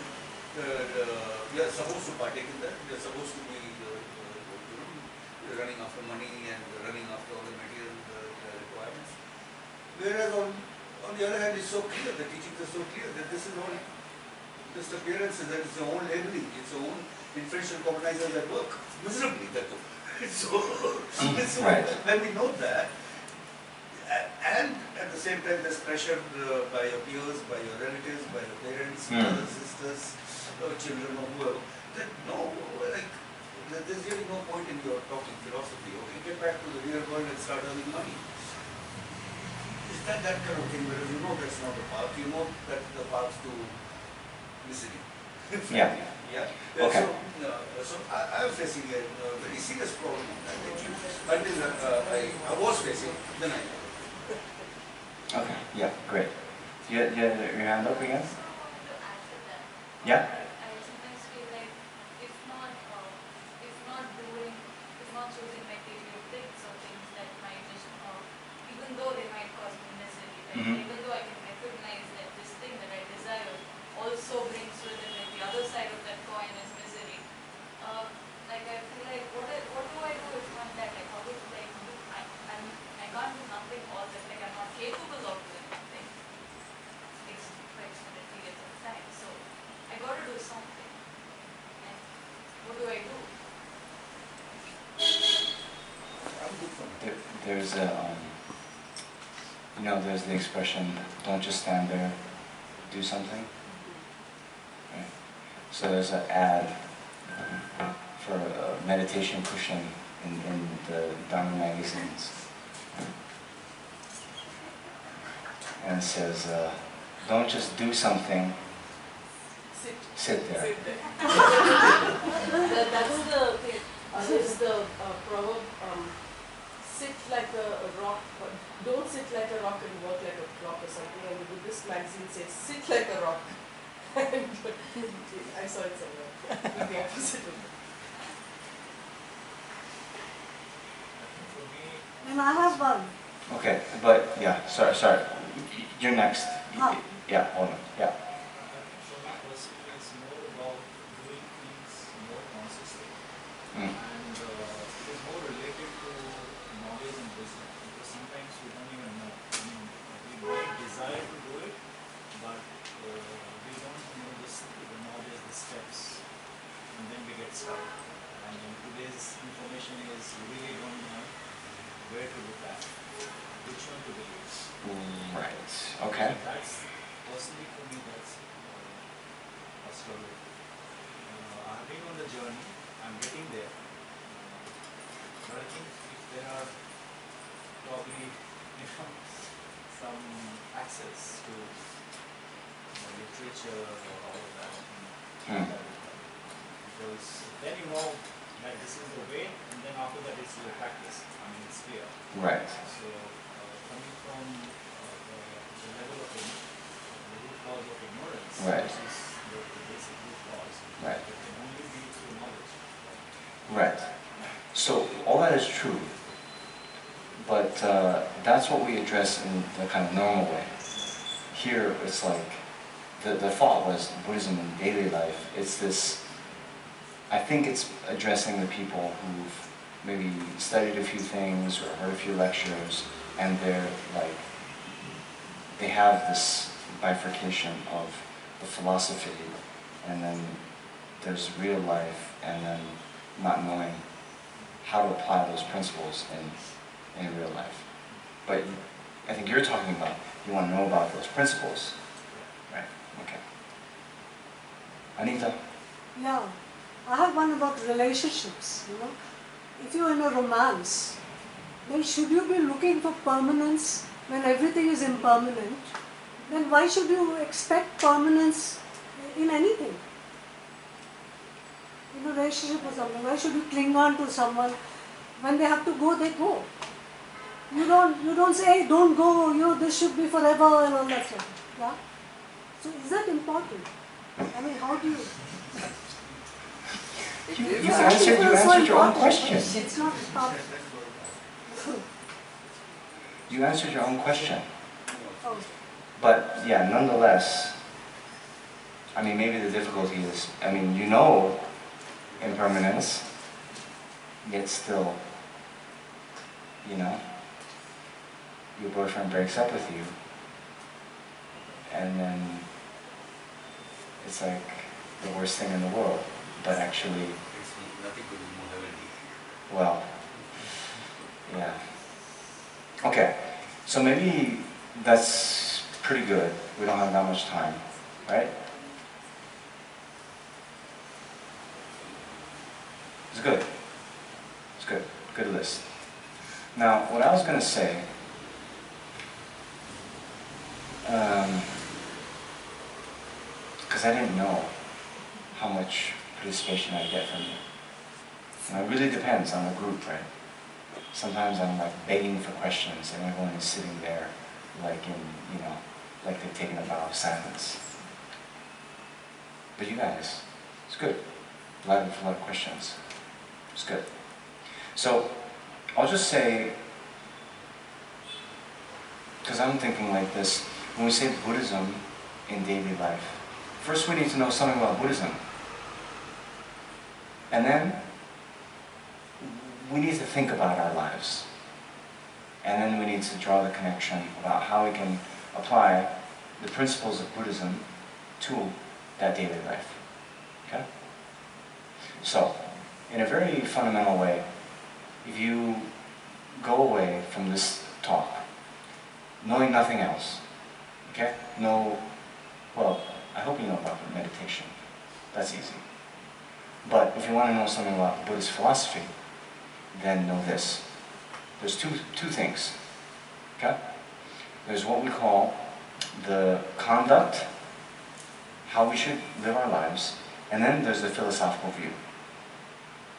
[SPEAKER 2] we are supposed to partake in that. We are supposed to be running after money and running after all the material requirements. Whereas on the other hand, it's so clear, the teachings are so clear that this is all just appearances, that it's your own labeling, it's your own influential colonizers at work, miserably that too. So
[SPEAKER 5] Right.
[SPEAKER 2] when we know that, and at the same time there's pressure by your peers, by your relatives, by your parents, brothers, sisters, children or whoever, that there's really no point in your talking philosophy. Okay, get back to the real world and start earning money. Is that kind of thing, whereas you know that's not the path, you know that's the path to misery.
[SPEAKER 5] Yeah.
[SPEAKER 2] Yeah.
[SPEAKER 5] Okay.
[SPEAKER 2] So I am facing a very serious problem on that actually. Until I was facing, then I know.
[SPEAKER 5] Okay. Yeah. Great. You had your hand up again?
[SPEAKER 6] I also wanted to add to that.
[SPEAKER 5] Yeah.
[SPEAKER 6] I sometimes feel like if not choosing material things or things that might just, even though they might cause me misery, even though I can recognize that this thing that I desire also brings with it like the other side of that coin is misery. Like I feel like what do I do if not that? Like how do I can't do nothing all that. Like I'm not capable of doing nothing for extended periods of time. So I got to do something. And what do I do?
[SPEAKER 2] I'm good for that.
[SPEAKER 5] There's there's the expression, don't just stand there, do something. Right? So there's an ad for a meditation cushion in the Dharma magazines. And it says, don't just do something, sit there.
[SPEAKER 9] Sit there. That's the thing. There's the proverb, sit like a rock, don't sit like a rock and walk like a clock or something. And the Buddhist magazine says, sit like a rock. And I saw it somewhere. With the opposite of it.
[SPEAKER 7] For me,
[SPEAKER 10] And I have one.
[SPEAKER 5] Okay, but yeah, sorry. You're next.
[SPEAKER 10] Oh.
[SPEAKER 5] Yeah, hold on. Yeah.
[SPEAKER 7] I think for me personally, it's more about doing things more consciously.
[SPEAKER 5] Mm.
[SPEAKER 7] And it is more related to knowledge and wisdom, because sometimes we don't even know. I mean, we might desire to do it, but we don't know the knowledge, the steps, and then we get stuck. And today's information is we really don't know
[SPEAKER 5] Right. Okay.
[SPEAKER 7] So that's, personally for me, that's a struggle. I've been on the journey, I'm getting there. But I think if there are probably, some access to literature or all of that,
[SPEAKER 5] Hmm.
[SPEAKER 7] that would help. Because then you know that this is the way, and then after that it's your practice. I mean, it's clear.
[SPEAKER 5] Right.
[SPEAKER 7] So, coming from the level of the root cause of ignorance
[SPEAKER 5] Right.
[SPEAKER 7] versus the basic root cause,
[SPEAKER 5] Right.
[SPEAKER 7] it can only be through knowledge.
[SPEAKER 5] Right. So all that is true, but that's what we address in the kind of normal way. Here it's like, the thought was Buddhism in daily life. It's this, I think it's addressing the people who've maybe studied a few things or heard a few lectures, and they're like, they have this bifurcation of the philosophy, and then there's real life, and then not knowing how to apply those principles in real life. But I think you're talking about, you want to know about those principles, right? Okay. Anita?
[SPEAKER 8] Yeah, I have one about relationships, you know. If you're in a romance, then should you be looking for permanence when everything is impermanent? Then why should you expect permanence in anything? In a relationship or something, why should you cling on to someone? When they have to go, they go. You don't say, hey, don't go, this should be forever and all that stuff. Yeah? So is that important? I mean, how do you...
[SPEAKER 5] You answered your own question.
[SPEAKER 8] It's not part.
[SPEAKER 5] You answered your own question.
[SPEAKER 8] Oh.
[SPEAKER 5] But yeah, nonetheless, I mean, maybe the difficulty is, I mean, you know impermanence, yet still, you know, your boyfriend breaks up with you, and then it's like the worst thing in the world, but actually, well, yeah. Okay, so maybe that's pretty good. We don't have that much time, right? It's good. It's good. Good list. Now, what I was going to say, because I didn't know how much participation I get from you. And it really depends on the group, right? Sometimes I'm like begging for questions and everyone is sitting there like in, you know, like they've taken a vow of silence. But you guys, it's good. A lot of questions. It's good. So, I'll just say, because I'm thinking like this, when we say Buddhism in daily life, first we need to know something about Buddhism. And then, we need to think about our lives. And then we need to draw the connection about how we can apply the principles of Buddhism to that daily life. Okay? So, in a very fundamental way, if you go away from this talk knowing nothing else, okay? Well, I hope you know about meditation. That's easy. But if you want to know something about Buddhist philosophy, then know this. There's two things, okay? There's what we call the conduct, how we should live our lives, and then there's the philosophical view,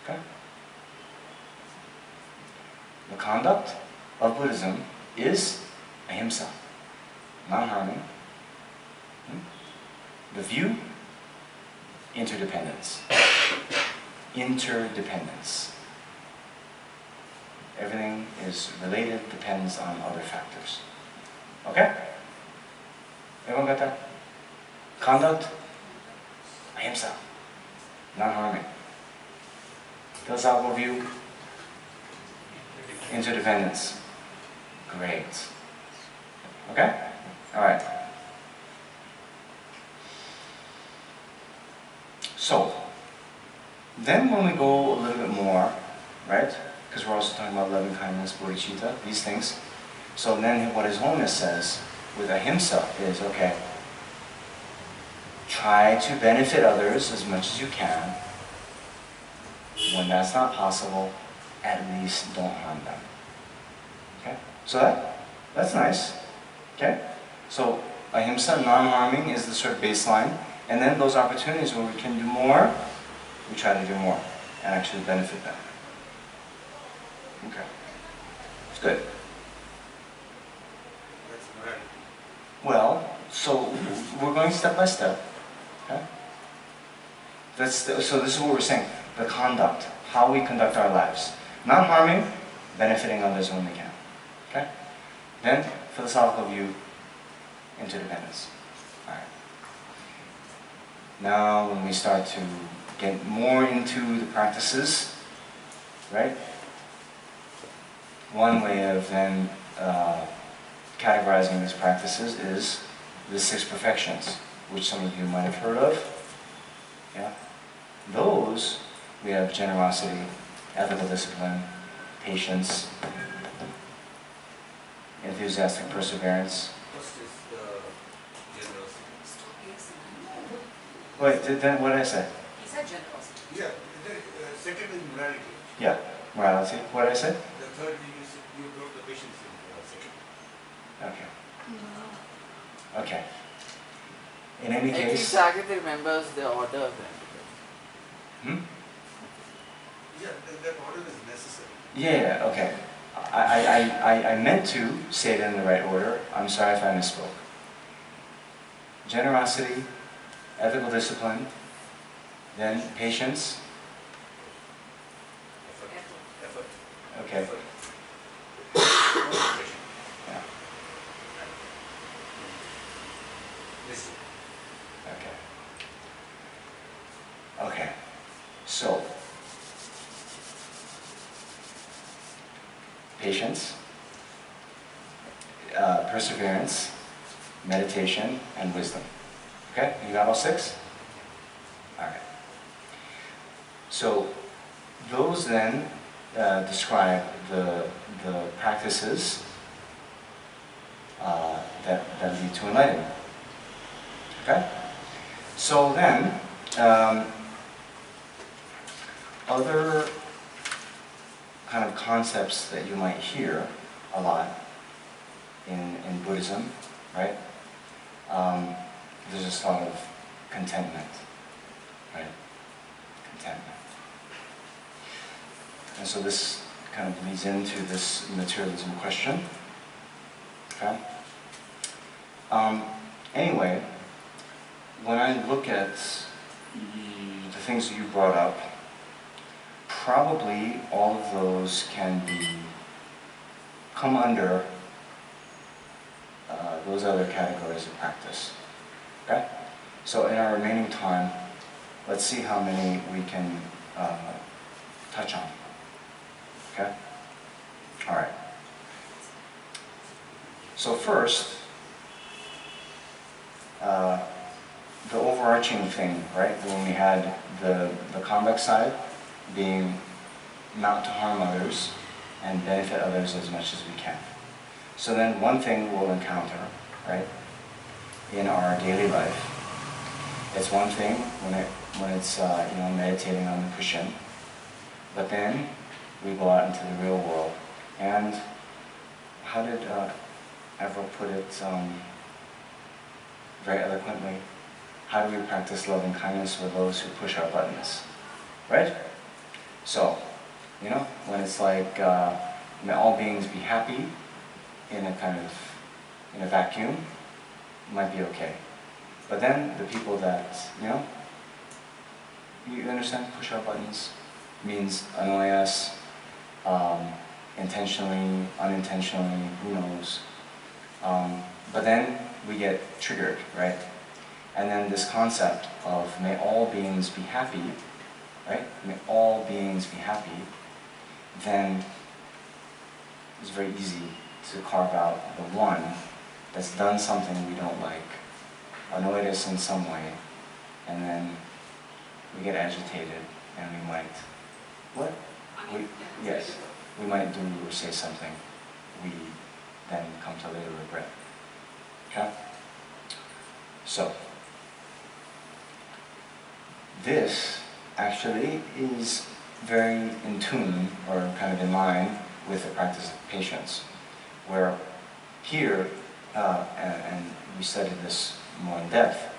[SPEAKER 5] okay? The conduct of Buddhism is ahimsa, non-harming. The view, interdependence. Interdependence. Everything is related, depends on other factors. Okay? Everyone got that? Conduct, ahimsa, non-harming. Philosophical view, interdependence. Great. Okay? Alright. So, then when we go a little bit more, right? Because we're also talking about loving kindness, bodhicitta, these things. So then what His Holiness says with ahimsa is, okay, try to benefit others as much as you can. When that's not possible, at least don't harm them. Okay? So that's nice. Okay? So ahimsa, non-harming, is the sort of baseline. And then those opportunities where we can do more, we try to do more and actually benefit them. Okay. It's good.
[SPEAKER 2] That's morality.
[SPEAKER 5] Well, so we're going step by step. Okay? So this is what we're saying. The conduct, how we conduct our lives. Not harming, benefiting others when we can. Okay? Then, philosophical view, interdependence. Alright. Now, when we start to get more into the practices, right? One way of then categorizing these practices is the 6 perfections, which some of you might have heard of. Yeah? Those, we have generosity, ethical discipline, patience, enthusiastic perseverance.
[SPEAKER 2] First is generosity.
[SPEAKER 5] Wait, then what did I say?
[SPEAKER 3] He said generosity.
[SPEAKER 2] Yeah, second is morality.
[SPEAKER 5] Yeah, morality. What did I say?
[SPEAKER 2] The third you brought the patience in second.
[SPEAKER 5] Okay. Okay. In any
[SPEAKER 4] At least
[SPEAKER 5] case...
[SPEAKER 4] Sagati remembers the order of them.
[SPEAKER 5] Hmm?
[SPEAKER 2] Yeah, that order is necessary.
[SPEAKER 5] Yeah, okay. I meant to say it in the right order. I'm sorry if I misspoke. Generosity, ethical discipline, then patience.
[SPEAKER 2] Effort.
[SPEAKER 5] Okay.
[SPEAKER 2] Effort.
[SPEAKER 5] Yeah.
[SPEAKER 2] Wisdom.
[SPEAKER 5] Okay. Okay. So, patience, perseverance, meditation, and wisdom. Okay? You got all 6? Alright. So, those then describe the practices that lead to enlightenment. Okay? So then, other kind of concepts that you might hear a lot in Buddhism, right? There's this thought of contentment, right? Contentment. And so this kind of leads into this materialism question. Okay? Anyway, when I look at the things that you brought up, probably all of those can come under those other categories of practice. Okay? So in our remaining time, let's see how many we can touch on. Okay? Alright. So first, the overarching thing, right? When we had the convex side being not to harm others and benefit others as much as we can. So then one thing we'll encounter, right, in our daily life, it's one thing when it's meditating on the cushion, but then we go out into the real world, and how did Avril put it very eloquently? How do we practice love and kindness with those who push our buttons, right? So, when it's like, may all beings be happy in a vacuum, might be okay. But then the people that, you understand, push our buttons, means annoy us, intentionally, unintentionally, who knows. But then we get triggered, right? And then this concept of may all beings be happy, right? May all beings be happy, then it's very easy to carve out the one that's done something we don't like, annoyed us in some way, and then we get agitated and we might, we might do or say something then come to later regret. Okay? So, this actually is very in tune, or kind of in line, with the practice of patience, where here, and we studied this more in depth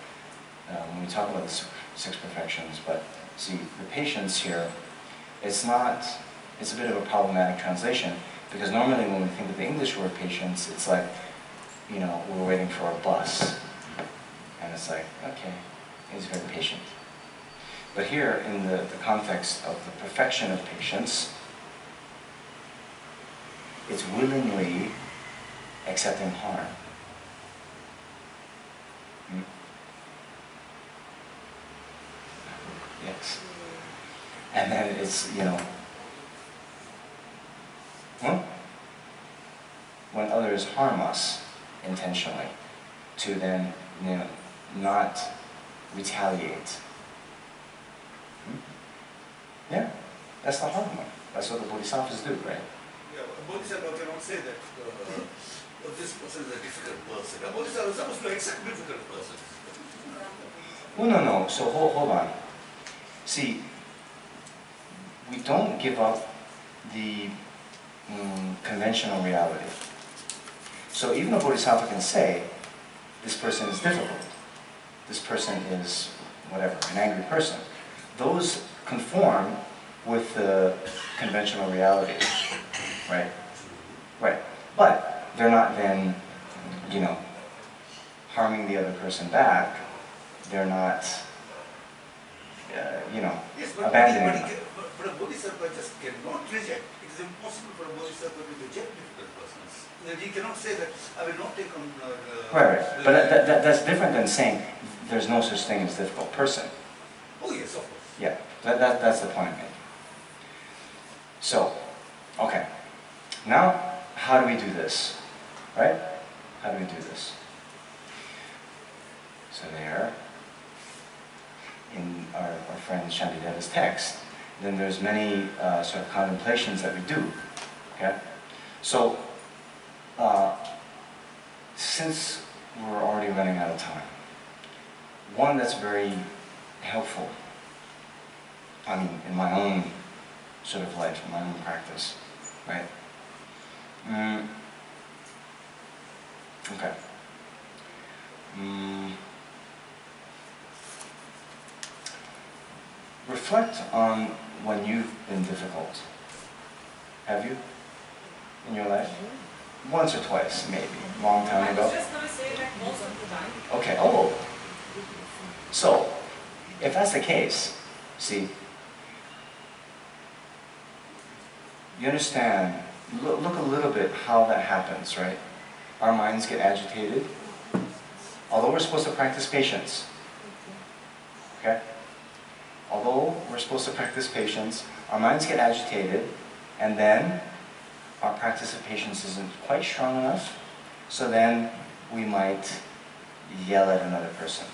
[SPEAKER 5] when we talk about the six perfections, but see, the patience here, it's a bit of a problematic translation, because normally when we think of the English word patience, it's like, you know, we're waiting for a bus, and it's like, okay, he's very patient. But here, in the context of the perfection of patience, it's willingly accepting harm. Yes. And then it's, you know, when others harm us intentionally, to then, you know, not retaliate. Yeah, that's the hard one. That's what the Bodhisattvas do, right?
[SPEAKER 2] Yeah, a Bodhisattva cannot say that this person is a difficult person. A Bodhisattva is supposed to accept difficult persons.
[SPEAKER 5] Well, no. So hold on. See, we don't give up the conventional reality. So even a Bodhisattva can say, this person is difficult. This person is whatever, an angry person. Those conform with the conventional reality, right? Right. But they're not then, you know, harming the other person back. They're not, you know,
[SPEAKER 2] Yes,
[SPEAKER 5] abandoning them.
[SPEAKER 2] but a Bodhisattva just cannot reject. It is impossible for a Bodhisattva to reject difficult persons. He cannot say that I will not take on.
[SPEAKER 5] Right. But that's different than saying there's no such thing as difficult person.
[SPEAKER 2] Oh yes, of course.
[SPEAKER 5] Yeah, that's the point I made. So, okay. Now, how do we do this? Right? How do we do this? So there, in our friend Shantideva's text, then there's many sort of contemplations that we do. Okay? So, since we're already running out of time, one that's very helpful, I mean, in my own sort of life, in my own practice, right? Okay. Reflect on when you've been difficult. Have you? In your life? Once or twice, maybe. Long time ago?
[SPEAKER 3] I was just going to say that most of the time.
[SPEAKER 5] Okay, oh. So, if that's the case, see, you understand, look a little bit how that happens, right? Our minds get agitated, although we're supposed to practice patience. Okay? Although we're supposed to practice patience, our minds get agitated, and then our practice of patience isn't quite strong enough, so then we might yell at another person.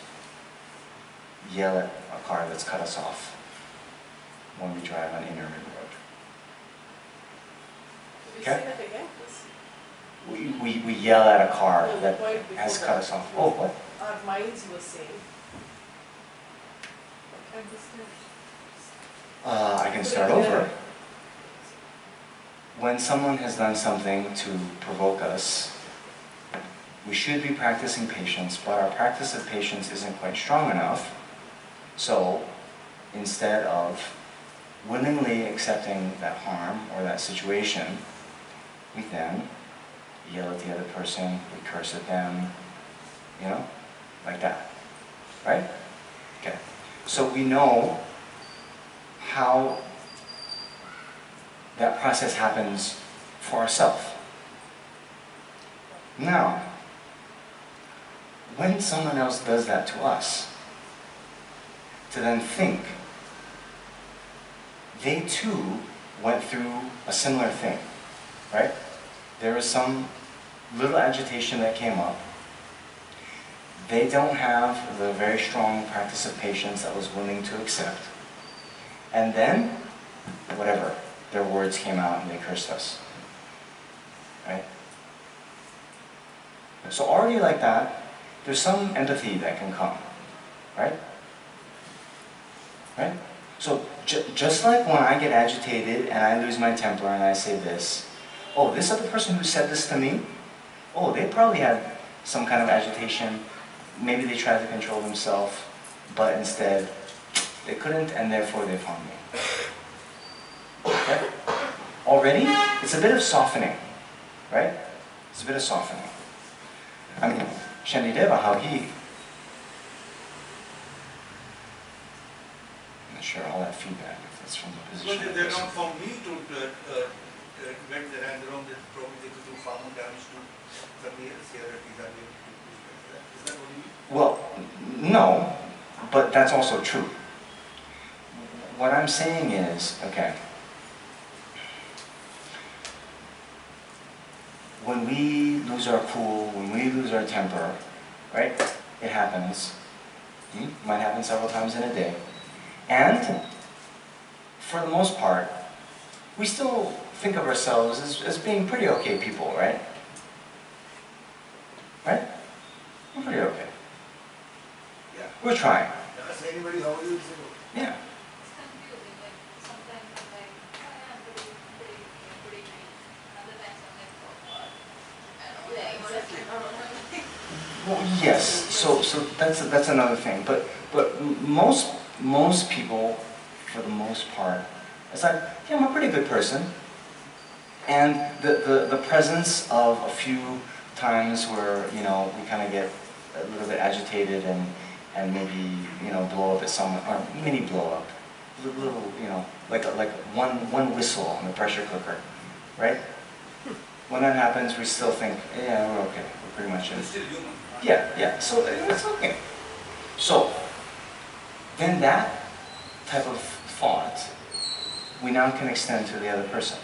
[SPEAKER 5] Yell at a car that's cut us off when we drive on Inner Ring Road. Okay?
[SPEAKER 9] Say that again, please.
[SPEAKER 5] We yell at a car
[SPEAKER 9] No, the
[SPEAKER 5] that
[SPEAKER 9] point before
[SPEAKER 5] has
[SPEAKER 9] that
[SPEAKER 5] cut us off.
[SPEAKER 9] was
[SPEAKER 5] Oh, what?
[SPEAKER 9] Our minds were saying.
[SPEAKER 5] I can start over. When someone has done something to provoke us, we should be practicing patience, but our practice of patience isn't quite strong enough. So, instead of willingly accepting that harm or that situation, we then yell at the other person, we curse at them, you know, like that, right? Okay, so we know how that process happens for ourselves. Now, when someone else does that to us, to then think, they too went through a similar thing, right? There was some little agitation that came up. They don't have the very strong practice of patience that was willing to accept. And then, whatever, their words came out and they cursed us, right? So already like that, there's some empathy that can come, right? Right? So just like when I get agitated and I lose my temper and I say this, oh, this other person who said this to me, oh, they probably had some kind of agitation. Maybe they tried to control themselves, but instead they couldn't, and therefore they found me. Okay? Already, it's a bit of softening, right? It's a bit of softening. I mean, Shantideva, how he, I'm not sure all that feedback, if it's from the position.
[SPEAKER 2] Well, they're not for me to recommend that I'm wrong, that probably they could do far more damage to somebody else here at least. Is that what you mean?
[SPEAKER 5] Well, no, but that's also true. What I'm saying is, okay, when we lose our cool, when we lose our temper, right? It happens. It might happen several times in a day. And for the most part, we still think of ourselves as being pretty okay people, right? Right? We're pretty okay.
[SPEAKER 2] Yeah.
[SPEAKER 5] We're trying.
[SPEAKER 2] Ask anybody how you say.
[SPEAKER 5] Yeah.
[SPEAKER 6] It's confusing, like sometimes I'm like, oh yeah, I'm pretty green. And other times I'm like, oh god. I don't know.
[SPEAKER 9] Yeah, exactly.
[SPEAKER 5] Well, yes. So that's another thing. But most people, for the most part, it's like, yeah, I'm a pretty good person. And the presence of a few times where, you know, we kind of get a little bit agitated and maybe, you know, blow up at someone, or mini blow up, little, you know, like one whistle on the pressure cooker, right? When that happens, we still think, yeah, we're okay, we're pretty much in.
[SPEAKER 2] It's still human.
[SPEAKER 5] Yeah, so it's okay. So, then that type of thought, we now can extend to the other person.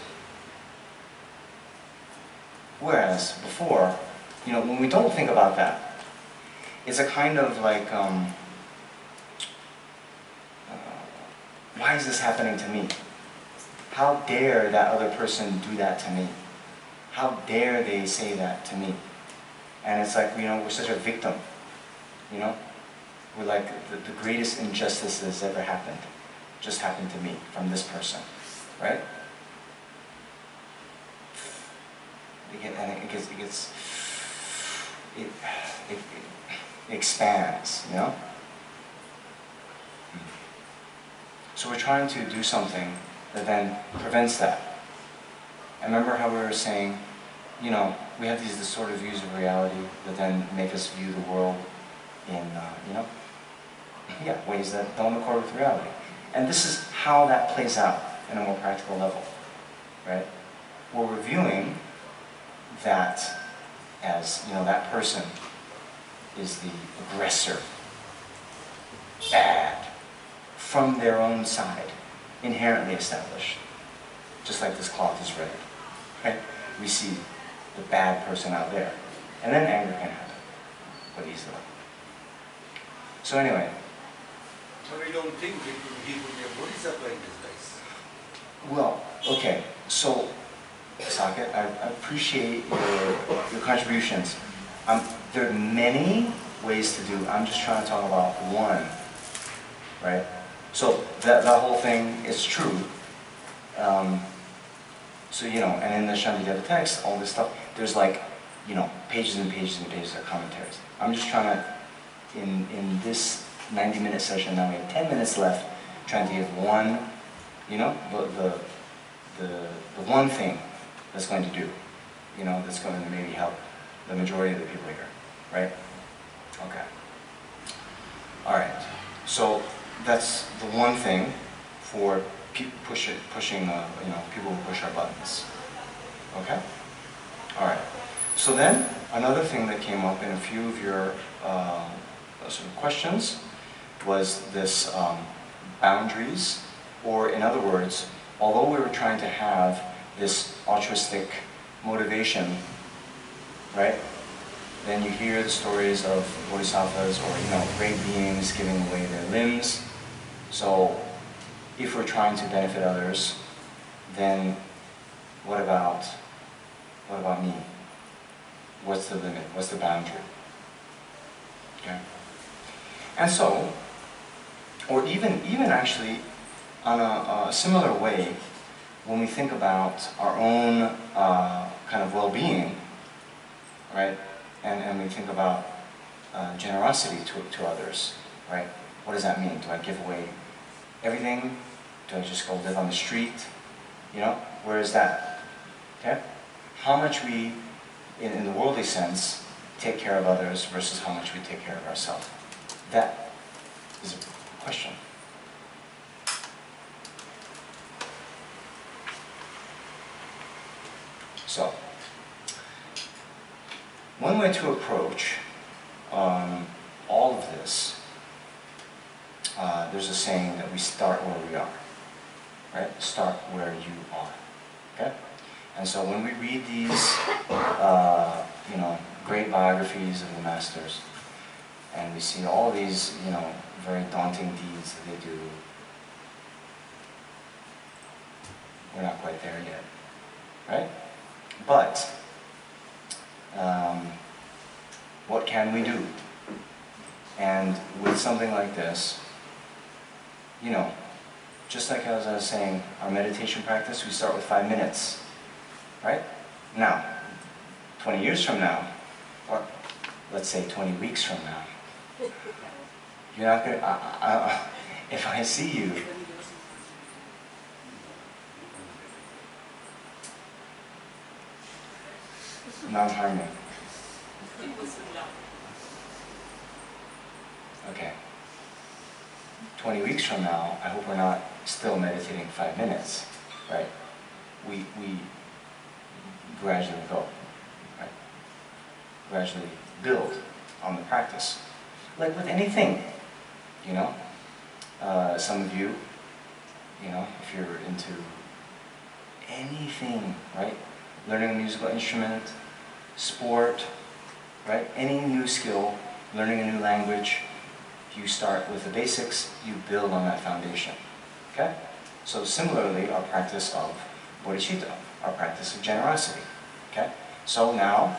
[SPEAKER 5] Whereas before, you know, when we don't think about that, it's a kind of like, why is this happening to me? How dare that other person do that to me? How dare they say that to me? And it's like, you know, we're such a victim, you know? We're like, the greatest injustice that's ever happened just happened to me from this person, right? It expands, you know? So we're trying to do something that then prevents that. And remember how we were saying, you know, we have these distorted views of reality that then make us view the world in, you know, yeah, ways that don't accord with reality. And this is how that plays out in a more practical level, right? We're reviewing that as, you know, that person is the aggressor, bad, from their own side, inherently established. Just like this cloth is red, right? We see the bad person out there. And then anger can happen, but easily. So anyway.
[SPEAKER 2] But we don't think he could be a bodhisattva in disguise.
[SPEAKER 5] Well, okay, so, Saket, I appreciate your contributions. There are many ways to do. I'm just trying to talk about one, right? So that whole thing is true. So, you know, and in the Shantideva text, all this stuff, there's like, you know, pages and pages and pages of commentaries. I'm just trying to, in this 90-minute session, now we have 10 minutes left, trying to give one, you know, the one thing that's going to do, you know, that's going to maybe help the majority of the people here, right? Okay. All right. So that's the one thing for pushing, you know, people who push our buttons. Okay? All right. So then, another thing that came up in a few of your sort of questions was this boundaries, or in other words, although we were trying to have this altruistic motivation, right? Then you hear the stories of bodhisattvas or, you know, great beings giving away their limbs. So if we're trying to benefit others, then what about me? What's the limit? What's the boundary? Okay? And so, or even actually, on a similar way, when we think about our own kind of well-being, right? And we think about generosity to others, right? What does that mean? Do I give away everything? Do I just go live on the street? You know, where is that? Okay? How much we, in the worldly sense, take care of others versus how much we take care of ourselves. That is a question. So, one way to approach all of this, there's a saying that we start where we are, right? Start where you are, okay? And so when we read these, you know, great biographies of the masters, and we see all these, you know, very daunting deeds that they do, we're not quite there yet, right? But what can we do? And with something like this, you know, just like as I was saying, our meditation practice, we start with 5 minutes, right? Now, 20 years from now, or let's say 20 weeks from now, you're not going to, if I see you, non-harming. Okay. 20 weeks from now, I hope we're not still meditating 5 minutes, right? We gradually go, right? Gradually build on the practice. Like with anything, you know? Some of you, you know, if you're into anything, right? Learning a musical instrument, sport, right? Any new skill, learning a new language, you start with the basics, you build on that foundation, okay? So similarly, our practice of bodhicitta, our practice of generosity, okay? So now,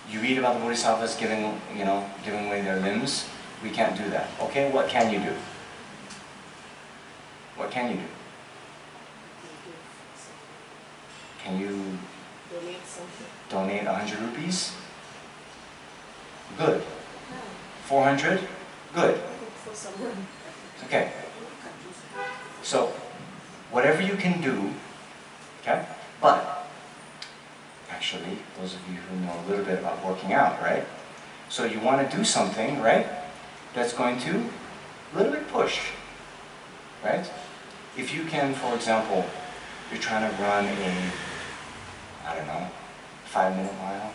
[SPEAKER 5] you read about the bodhisattvas giving, you know, giving away their limbs. We can't do that. Okay, what can you do? What can you do? Can you
[SPEAKER 9] Donate something.
[SPEAKER 5] donate 100 rupees? Good. 400? Good.
[SPEAKER 9] For someone.
[SPEAKER 5] Okay. So, whatever you can do, okay? But, actually, those of you who know a little bit about working out, right? So you want to do something, right? That's going to a little bit push, right? If you can, for example, you're trying to run a, I don't know, 5-minute mile,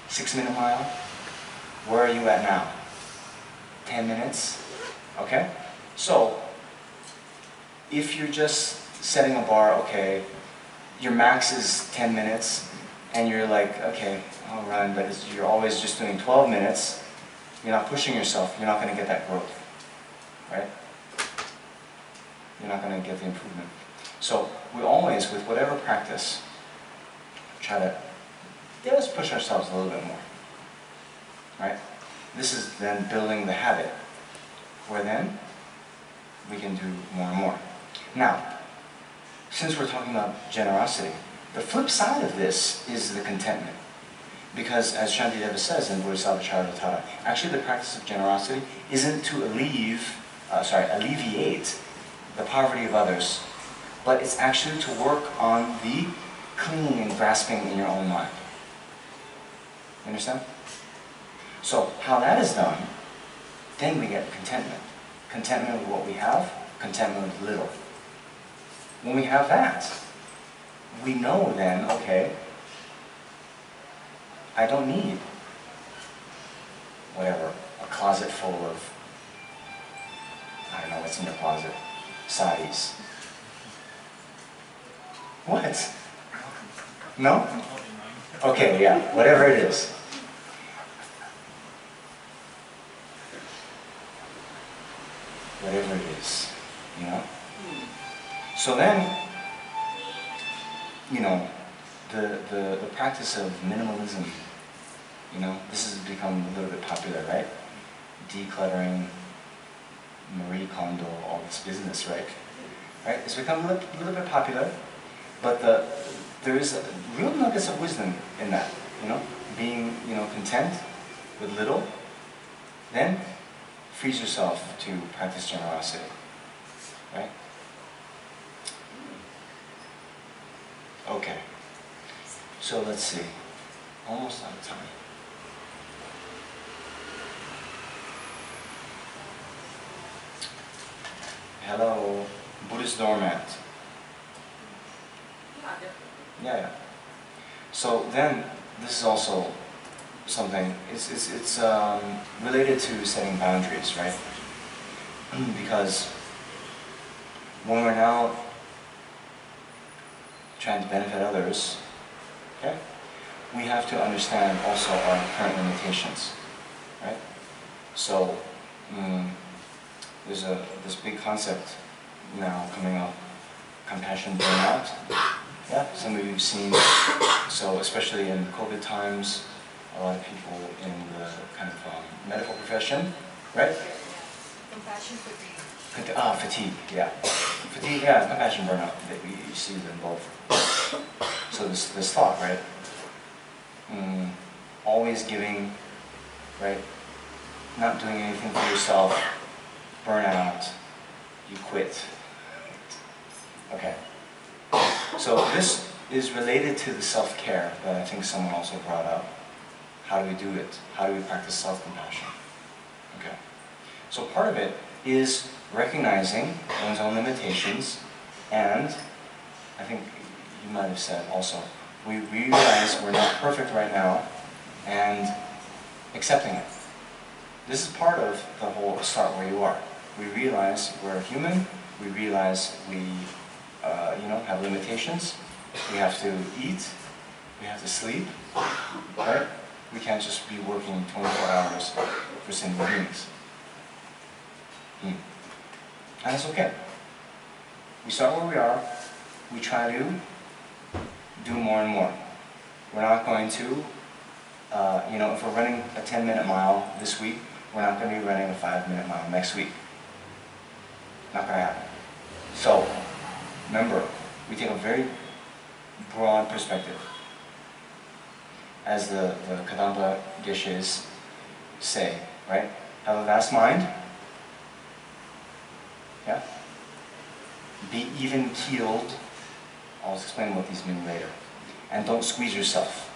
[SPEAKER 5] 6-minute mile, where are you at now? 10 minutes, okay? So, if you're just setting a bar, okay, your max is 10 minutes, and you're like, okay, I'll run, but you're always just doing 12 minutes, you're not pushing yourself, you're not going to get that growth, right? You're not going to get the improvement. So, we always, with whatever practice, try to, let's push ourselves a little bit more, right? This is then building the habit, where then we can do more and more. Now, since we're talking about generosity, the flip side of this is the contentment. Because as Shantideva says in Bodhisattva Charvatara, actually the practice of generosity isn't to alleviate the poverty of others, but it's actually to work on the clinging and grasping in your own mind. You understand? So, how that is done, then we get contentment. Contentment with what we have, contentment with little. When we have that, we know then, okay, I don't need, whatever, a closet full of, I don't know what's in your closet, saris. What? No? Okay, yeah, whatever it is. Whatever it is, you know? So then, you know, the practice of minimalism, you know, this has become a little bit popular, right? Decluttering, Marie Kondo, all this business, right? Right? It's become a little bit popular, but there is real nuggets of wisdom in that, you know, being, you know, content with little, then frees yourself to practice generosity, right? Okay, so let's see, almost out of time. Hello, Buddhist doormat. Yeah. So then, this is also something, it's related to setting boundaries, right? Because when we're now trying to benefit others, okay, we have to understand also our current limitations, right? So, there's this big concept now coming up, compassion burnout. Yeah, some of you have seen. So especially in COVID times, a lot of people in the kind of medical profession, right?
[SPEAKER 3] Compassion fatigue.
[SPEAKER 5] Fatigue, yeah. Fatigue, yeah, compassion burnout. You see them both. So this thought, right? Always giving, right? Not doing anything for yourself. Burnout, you quit. Okay. So this is related to the self-care that I think someone also brought up. How do we do it? How do we practice self-compassion? Okay. So part of it is recognizing one's own limitations, and I think you might have said also, we realize we're not perfect right now, and accepting it. This is part of the whole start where you are. We realize we're human, we realize we have limitations, we have to eat, we have to sleep, right? We can't just be working 24 hours for single beings. And it's okay. We start where we are, we try to do more and more. We're not going to, if we're running a 10-minute mile this week, we're not going to be running a 5-minute mile next week. Not going to happen. So, remember, we take a very broad perspective. As the Kadampa dishes say, right? Have a vast mind. Yeah? Be even-keeled. I'll explain what these mean later. And don't squeeze yourself.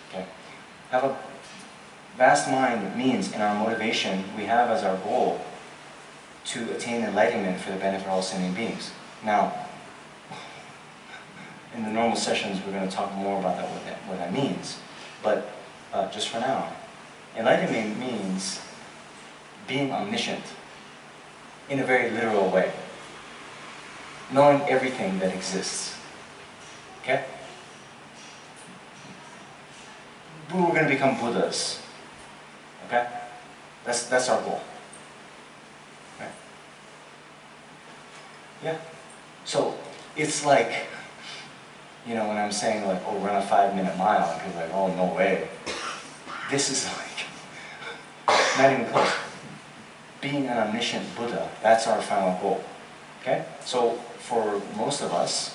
[SPEAKER 5] Okay? Have a vast mind means in our motivation, we have as our goal to attain enlightenment for the benefit of all sentient beings. Now, in the normal sessions, we're going to talk more about what that means. But just for now, enlightenment means being omniscient in a very literal way. Knowing everything that exists. Okay? We're going to become Buddhas. Okay? That's our goal. Okay? Yeah? So, it's like, when I'm saying like, oh, run a 5-minute mile, and people are like, oh, no way. This is like, not even close. Being an omniscient Buddha, that's our final goal. Okay? So, for most of us,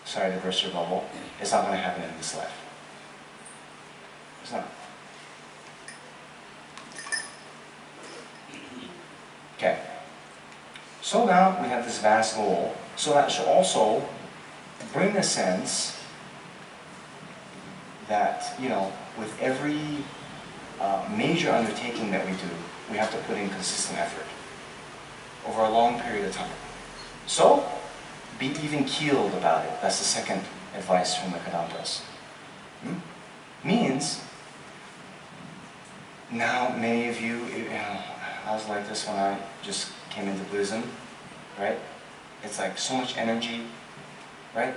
[SPEAKER 5] sorry to burst your bubble, it's not going to happen in this life. It's not. Okay. So now we have this vast goal. So that should also bring a sense that, with every major undertaking that we do, we have to put in consistent effort over a long period of time. So, be even-keeled about it. That's the second advice from the Kadampas. Means, now many of you, I was like this when I just came into Buddhism, right? It's like so much energy, right?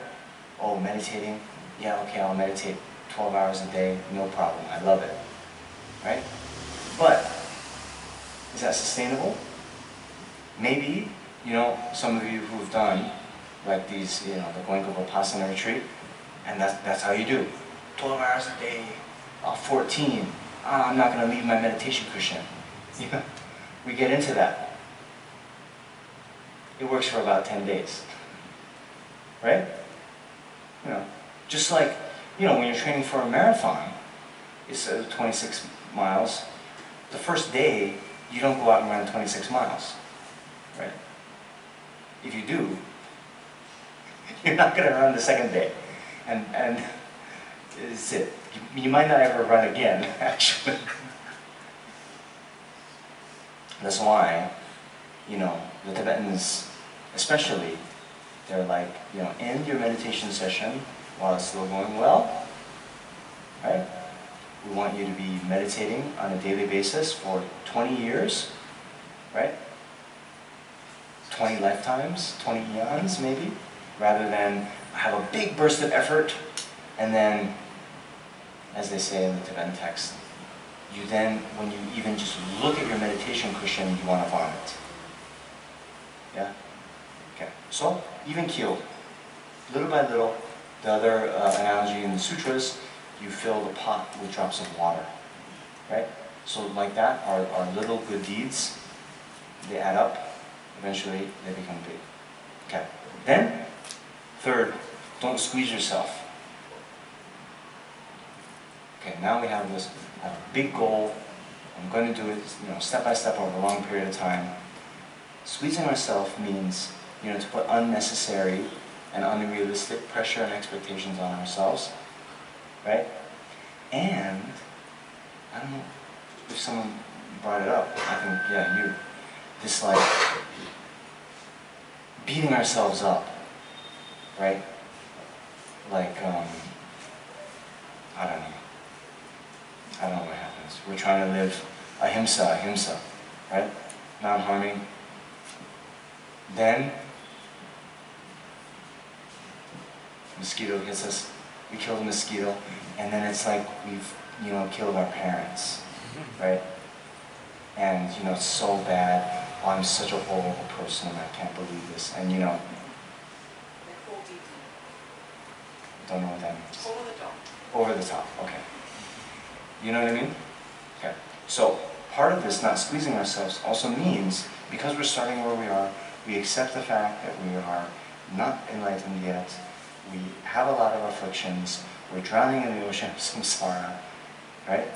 [SPEAKER 5] Oh, meditating, yeah, okay, I'll meditate 12 hours a day, no problem, I love it, right? But, is that sustainable? Maybe, some of you who've done like these, the going to Vipassana retreat, and that's how you do. 12 hours a day, 14, I'm not going to leave my meditation cushion. We get into that. It works for about 10 days. Right? Just like, when you're training for a marathon, it's 26 miles. The first day, you don't go out and run 26 miles. Right? If you do, you're not going to run the second day. And it's it. You might not ever run again, actually. That's why, the Tibetans, especially, they're like, end your meditation session while it's still going well, right? We want you to be meditating on a daily basis for 20 years, right? 20 lifetimes, 20 eons maybe, rather than have a big burst of effort and then, as they say in the Tibetan text, you then, when you even just look at your meditation cushion, you want to vomit. Yeah? Okay. So, even keeled. Little by little, the other analogy in the sutras, you fill the pot with drops of water. Right? So like that, our little good deeds, they add up. Eventually, they become big. Okay. Then, third, don't squeeze yourself. Okay, now we have this big goal. I'm going to do it, step by step over a long period of time. Squeezing ourselves means, to put unnecessary and unrealistic pressure and expectations on ourselves, right? And I don't know if someone brought it up. I think, yeah, you. This like beating ourselves up, right? Like I don't know what happens. We're trying to live ahimsa, right? Non-harming. Then, mosquito hits us, we kill the mosquito, and then it's like we've, killed our parents, right? And, it's so bad. Oh, I'm such a horrible person, I can't believe this. And, don't know what that means.
[SPEAKER 3] Over the top.
[SPEAKER 5] Over the top, okay. You know what I mean? Okay. So, part of this, not squeezing ourselves, also means, because we're starting where we are, we accept the fact that we are not enlightened yet, we have a lot of afflictions, we're drowning in the ocean of samsara, right?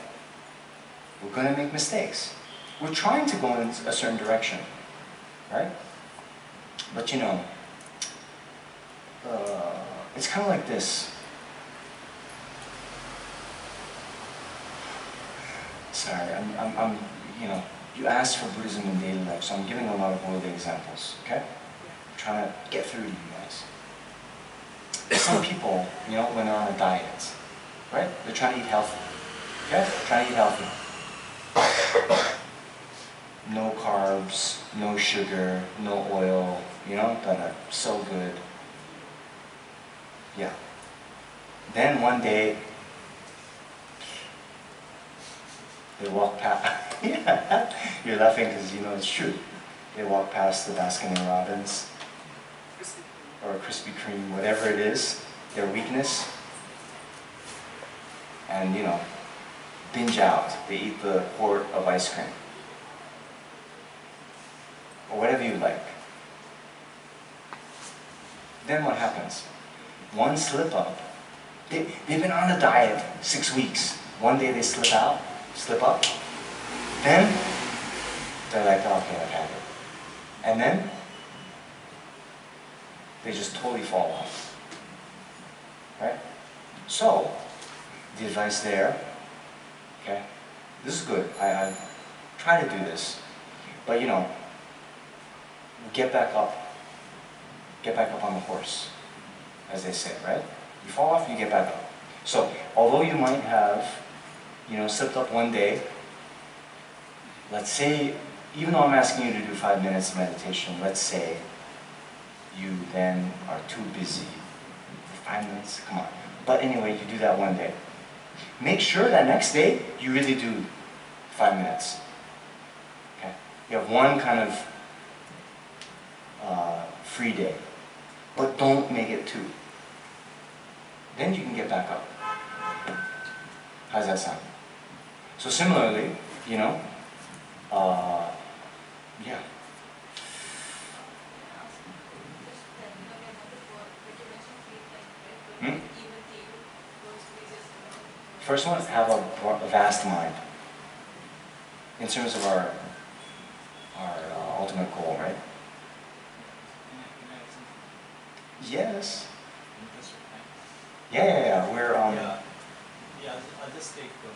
[SPEAKER 5] We're going to make mistakes. We're trying to go in a certain direction, right? But it's kind of like this. Sorry, I'm you asked for Buddhism in daily life, so I'm giving a lot of worldly examples, okay? I'm trying to get through to you guys. Some people, when they're on a diet, right? They're trying to eat healthy, okay? Trying to eat healthy. No carbs, no sugar, no oil, that are so good. Yeah. Then one day, they walk past, yeah, you're laughing because it's true. They walk past the Baskin & Robbins, or Krispy Kreme, whatever it is, their weakness, and binge out. They eat the quart of ice cream, or whatever you like. Then what happens? One slip up. They've been on a diet 6 weeks. One day they slip up. Then they're like, oh, okay, I've had it. And then they just totally fall off. Right? So, the advice there, okay, this is good. I try to do this. But get back up. Get back up on the horse, as they say, right? You fall off, you get back up. So, although you might have, slipped up one day, let's say, even though I'm asking you to do 5 minutes of meditation, let's say you then are too busy. 5 minutes, come on. But anyway, you do that one day. Make sure that next day, you really do 5 minutes. Okay? You have one kind of free day. but don't make it 2. Then you can get back up. How does that sound? So similarly, you know, yeah. Hmm? First one, have a vast mind. In terms of our ultimate goal, right? Yes. Yeah. We're
[SPEAKER 7] I'll just take a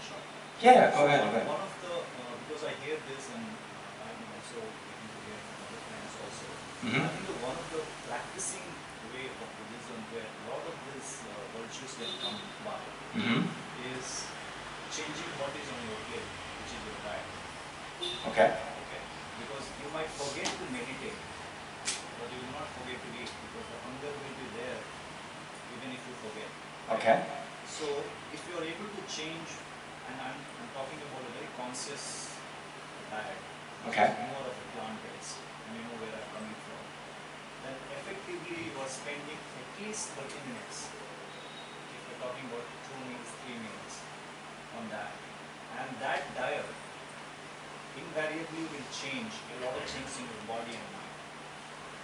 [SPEAKER 7] shot.
[SPEAKER 5] Yeah, go ahead.
[SPEAKER 7] One of the because I hear this and I'm also getting to hear from other friends also. I think one of the practicing way of Buddhism where a lot of these virtues can come by is changing what is on your plate, which is your diet.
[SPEAKER 5] Okay.
[SPEAKER 7] Because you might forget to meditate, but you will not forget to eat because the hunger will be there even if you forget.
[SPEAKER 5] Okay.
[SPEAKER 7] So if you are able to change, and I'm talking about a very conscious diet, which is more of a plant-based, and you know where I'm coming from, then effectively you are spending at least 30 minutes, if you're talking about 2 meals, 3 meals, on that. And that diet invariably will change a lot of things in your body and mind.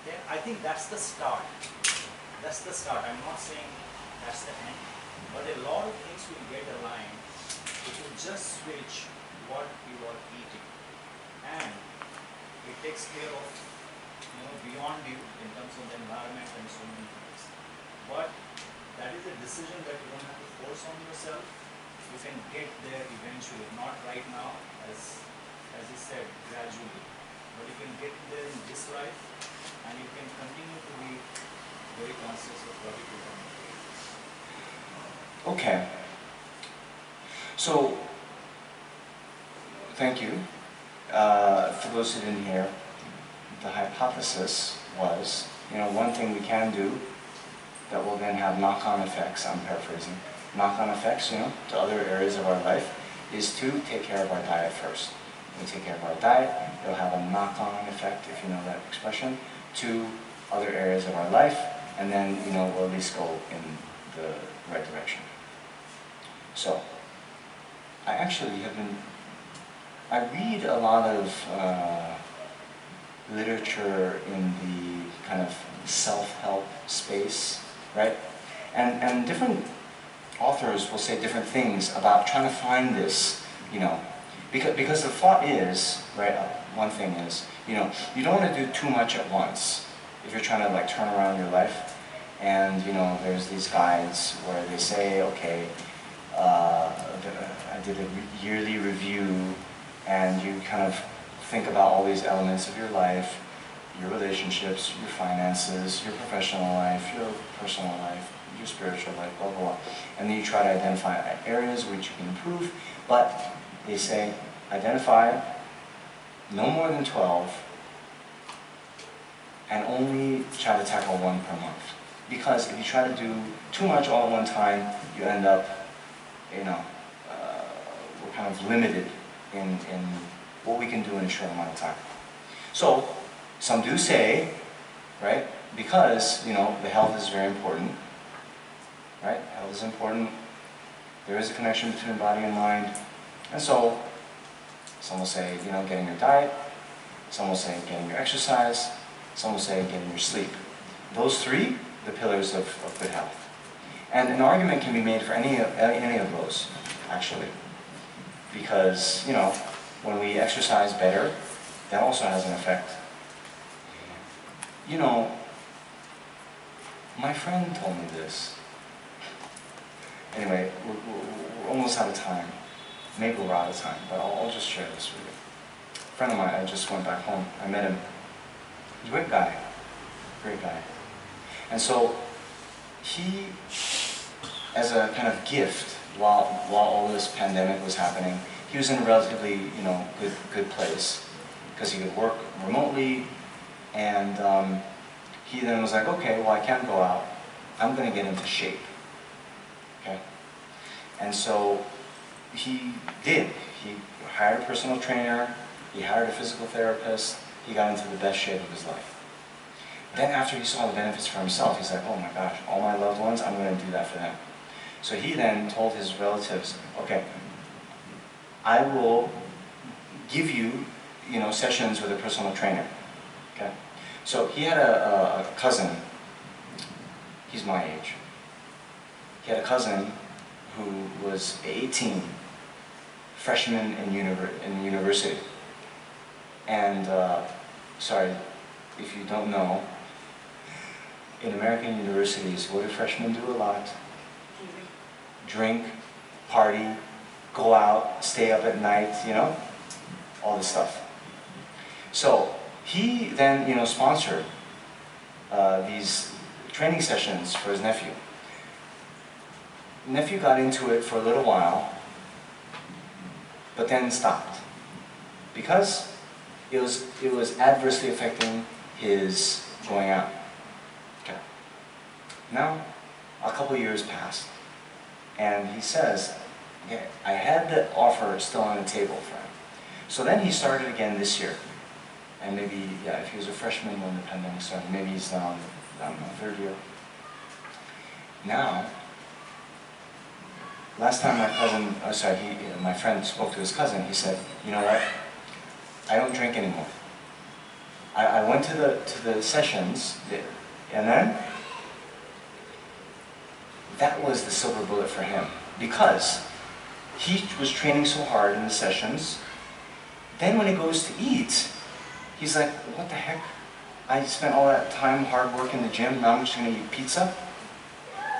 [SPEAKER 7] Then I think that's the start. That's the start. I'm not saying that's the end. But a lot of things will get aligned if you just switch what you are eating. And it takes care of, beyond you in terms of the environment and so many things. But that is a decision that you don't have to force on yourself. You can get there eventually, not right now, as you said, gradually. But you can get there in this life, and you can continue to be very conscious of what you do.
[SPEAKER 5] Okay. So, thank you. For those who didn't hear, the hypothesis was, one thing we can do that will then have knock-on effects, I'm paraphrasing, knock-on effects, to other areas of our life, is to take care of our diet first. When we take care of our diet, it'll have a knock-on effect, if you know that expression, to other areas of our life, and then, we'll at least go in the right direction. So, I actually I read a lot of literature in the kind of self-help space, right? And different authors will say different things about trying to find this, because the thought is, right, one thing is, you don't want to do too much at once if you're trying to turn around your life. And, there's these guides where they say, okay, I did a yearly review, and you kind of think about all these elements of your life, your relationships, your finances, your professional life, your personal life, your spiritual life, blah, blah, blah. And then you try to identify areas which you can improve, but they say identify no more than 12 and only try to tackle one per month. Because if you try to do too much all at one time, you end up, we're kind of limited in what we can do in a short amount of time. So, some do say, right, because, the health is very important, right? Health is important. There is a connection between body and mind. And so, some will say, getting your diet. Some will say getting your exercise. Some will say getting your sleep. Those 3, the pillars of good health. And an argument can be made for any of those, actually. Because, when we exercise better, that also has an effect. My friend told me this. Anyway, we're almost out of time. Maybe we're out of time, but I'll just share this with you. A friend of mine, I just went back home. I met him. He's a great guy. Great guy. And so, he, as a kind of gift, while all this pandemic was happening, he was in a relatively, good place because he could work remotely, and he then was like, okay, well, I can't go out. I'm going to get into shape. Okay, and so he did. He hired a personal trainer. He hired a physical therapist. He got into the best shape of his life. then after he saw the benefits for himself, he's like, oh my gosh, all my loved ones, I'm going to do that for them. So he then told his relatives, okay, I will give you, sessions with a personal trainer. Okay? So he had a cousin, he's my age. He had a cousin who was 18, freshman in university. And, sorry, if you don't know, in American universities, what do freshmen do a lot? Drink, party, go out, stay up at night, all this stuff. So he then, sponsored these training sessions for his nephew. Nephew got into it for a little while, but then stopped because it was adversely affecting his going out. Okay. Now, a couple years passed, and he says, okay, I had the offer still on the table for him. So then he started again this year. And maybe, if he was a freshman when the pandemic started, maybe he's now, I don't know, third year. Now, last time my friend spoke to his cousin, he said, you know what, I don't drink anymore. I went to the sessions, and then, that was the silver bullet for him. Because he was training so hard in the sessions, then when he goes to eat, he's like, what the heck? I spent all that time, hard work in the gym, now I'm just going to eat pizza?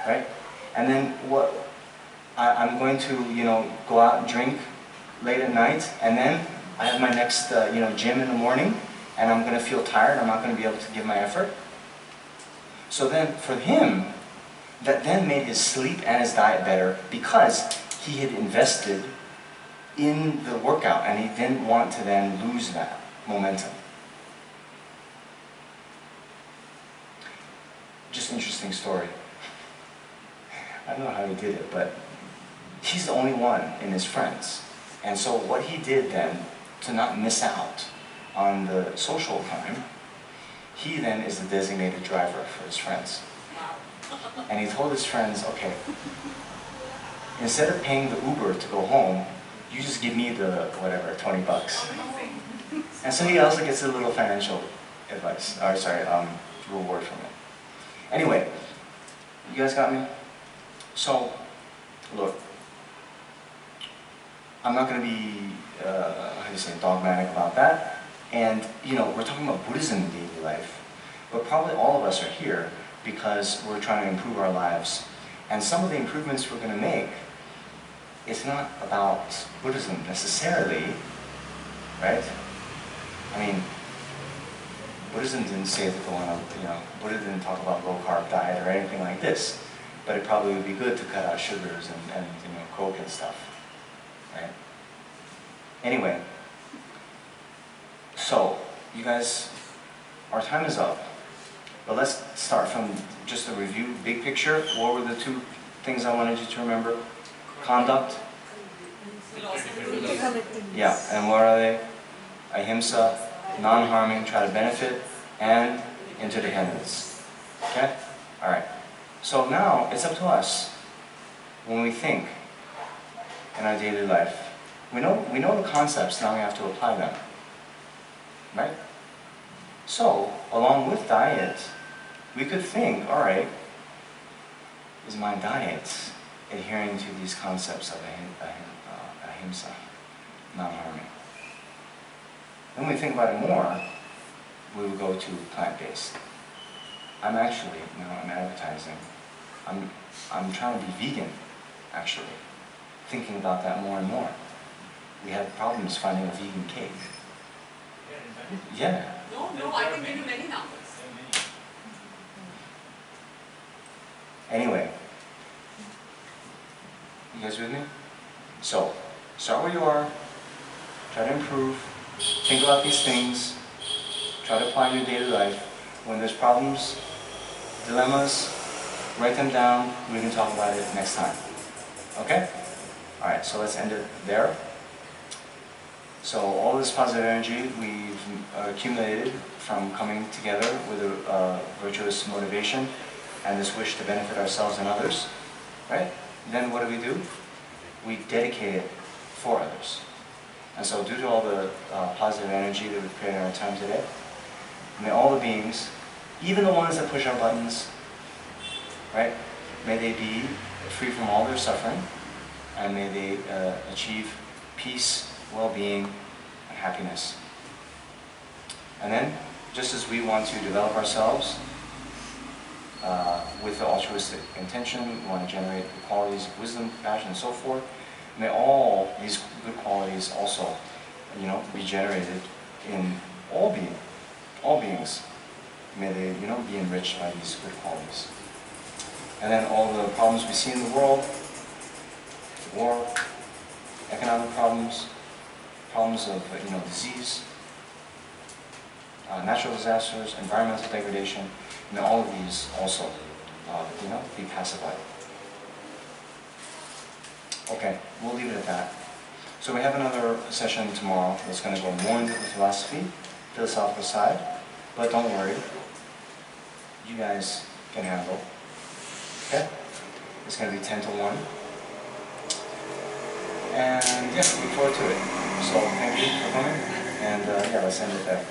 [SPEAKER 5] Right? And then I'm going to, go out and drink late at night, and then I have my next, gym in the morning, and I'm going to feel tired, I'm not going to be able to give my effort. So then, for him, that then made his sleep and his diet better because he had invested in the workout, and he didn't want to then lose that momentum. Just interesting story. I don't know how he did it, but he's the only one in his friends. And so what he did then, to not miss out on the social time, he then is the designated driver for his friends. And he told his friends, okay, instead of paying the Uber to go home, you just give me the, whatever, 20 bucks. And so he also gets a little financial advice, reward from it. Anyway, you guys got me? So, look, I'm not going to be, dogmatic about that. And, we're talking about Buddhism in daily life, but probably all of us are here because we're trying to improve our lives. And some of the improvements we're going to make, it's not about Buddhism necessarily, right? I mean, Buddhism didn't say that Buddha didn't talk about low-carb diet or anything like this, but it probably would be good to cut out sugars and Coke and stuff, right? Anyway, so, you guys, our time is up, but let's start from just a review, big picture. What were the two things I wanted you to remember? Conduct? Yeah, and what are they? Ahimsa, non-harming, try to benefit, and interdependence. Okay? Alright. So now, it's up to us. When we think in our daily life, we know the concepts, now we have to apply them. Right? So, along with diet, we could think, alright, is my diet adhering to these concepts of ahimsa, non-harming? When we think about it more, we will go to plant-based. I'm advertising. I'm trying to be vegan, actually. Thinking about that more and more. We have problems finding a vegan cake. Yeah.
[SPEAKER 3] No, I can give you many numbers.
[SPEAKER 5] Anyway, you guys with me? So, start where you are, try to improve, think about these things, try to apply in your daily life. When there's problems, dilemmas, write them down, we can talk about it next time. Okay? Alright, so let's end it there. So all this positive energy we've accumulated from coming together with a virtuous motivation and this wish to benefit ourselves and others, right? Then what do? We dedicate it for others. And so due to all the positive energy that we've created in our time today, may all the beings, even the ones that push our buttons, right? May they be free from all their suffering, and may they achieve peace, well-being, and happiness. And then, just as we want to develop ourselves with the altruistic intention, we want to generate the qualities of wisdom, compassion, and so forth, may all these good qualities also, be generated in all beings. May they, be enriched by these good qualities. And then all the problems we see in the world, war, economic problems, problems of, disease, natural disasters, environmental degradation, may all of these also, be pacified. Okay, we'll leave it at that. So we have another session tomorrow that's going to go more into the philosophical side, but don't worry, you guys can handle. Okay? It's going to be 10 to 1. And yeah, look forward to it. So thank you for coming, and let's end it there.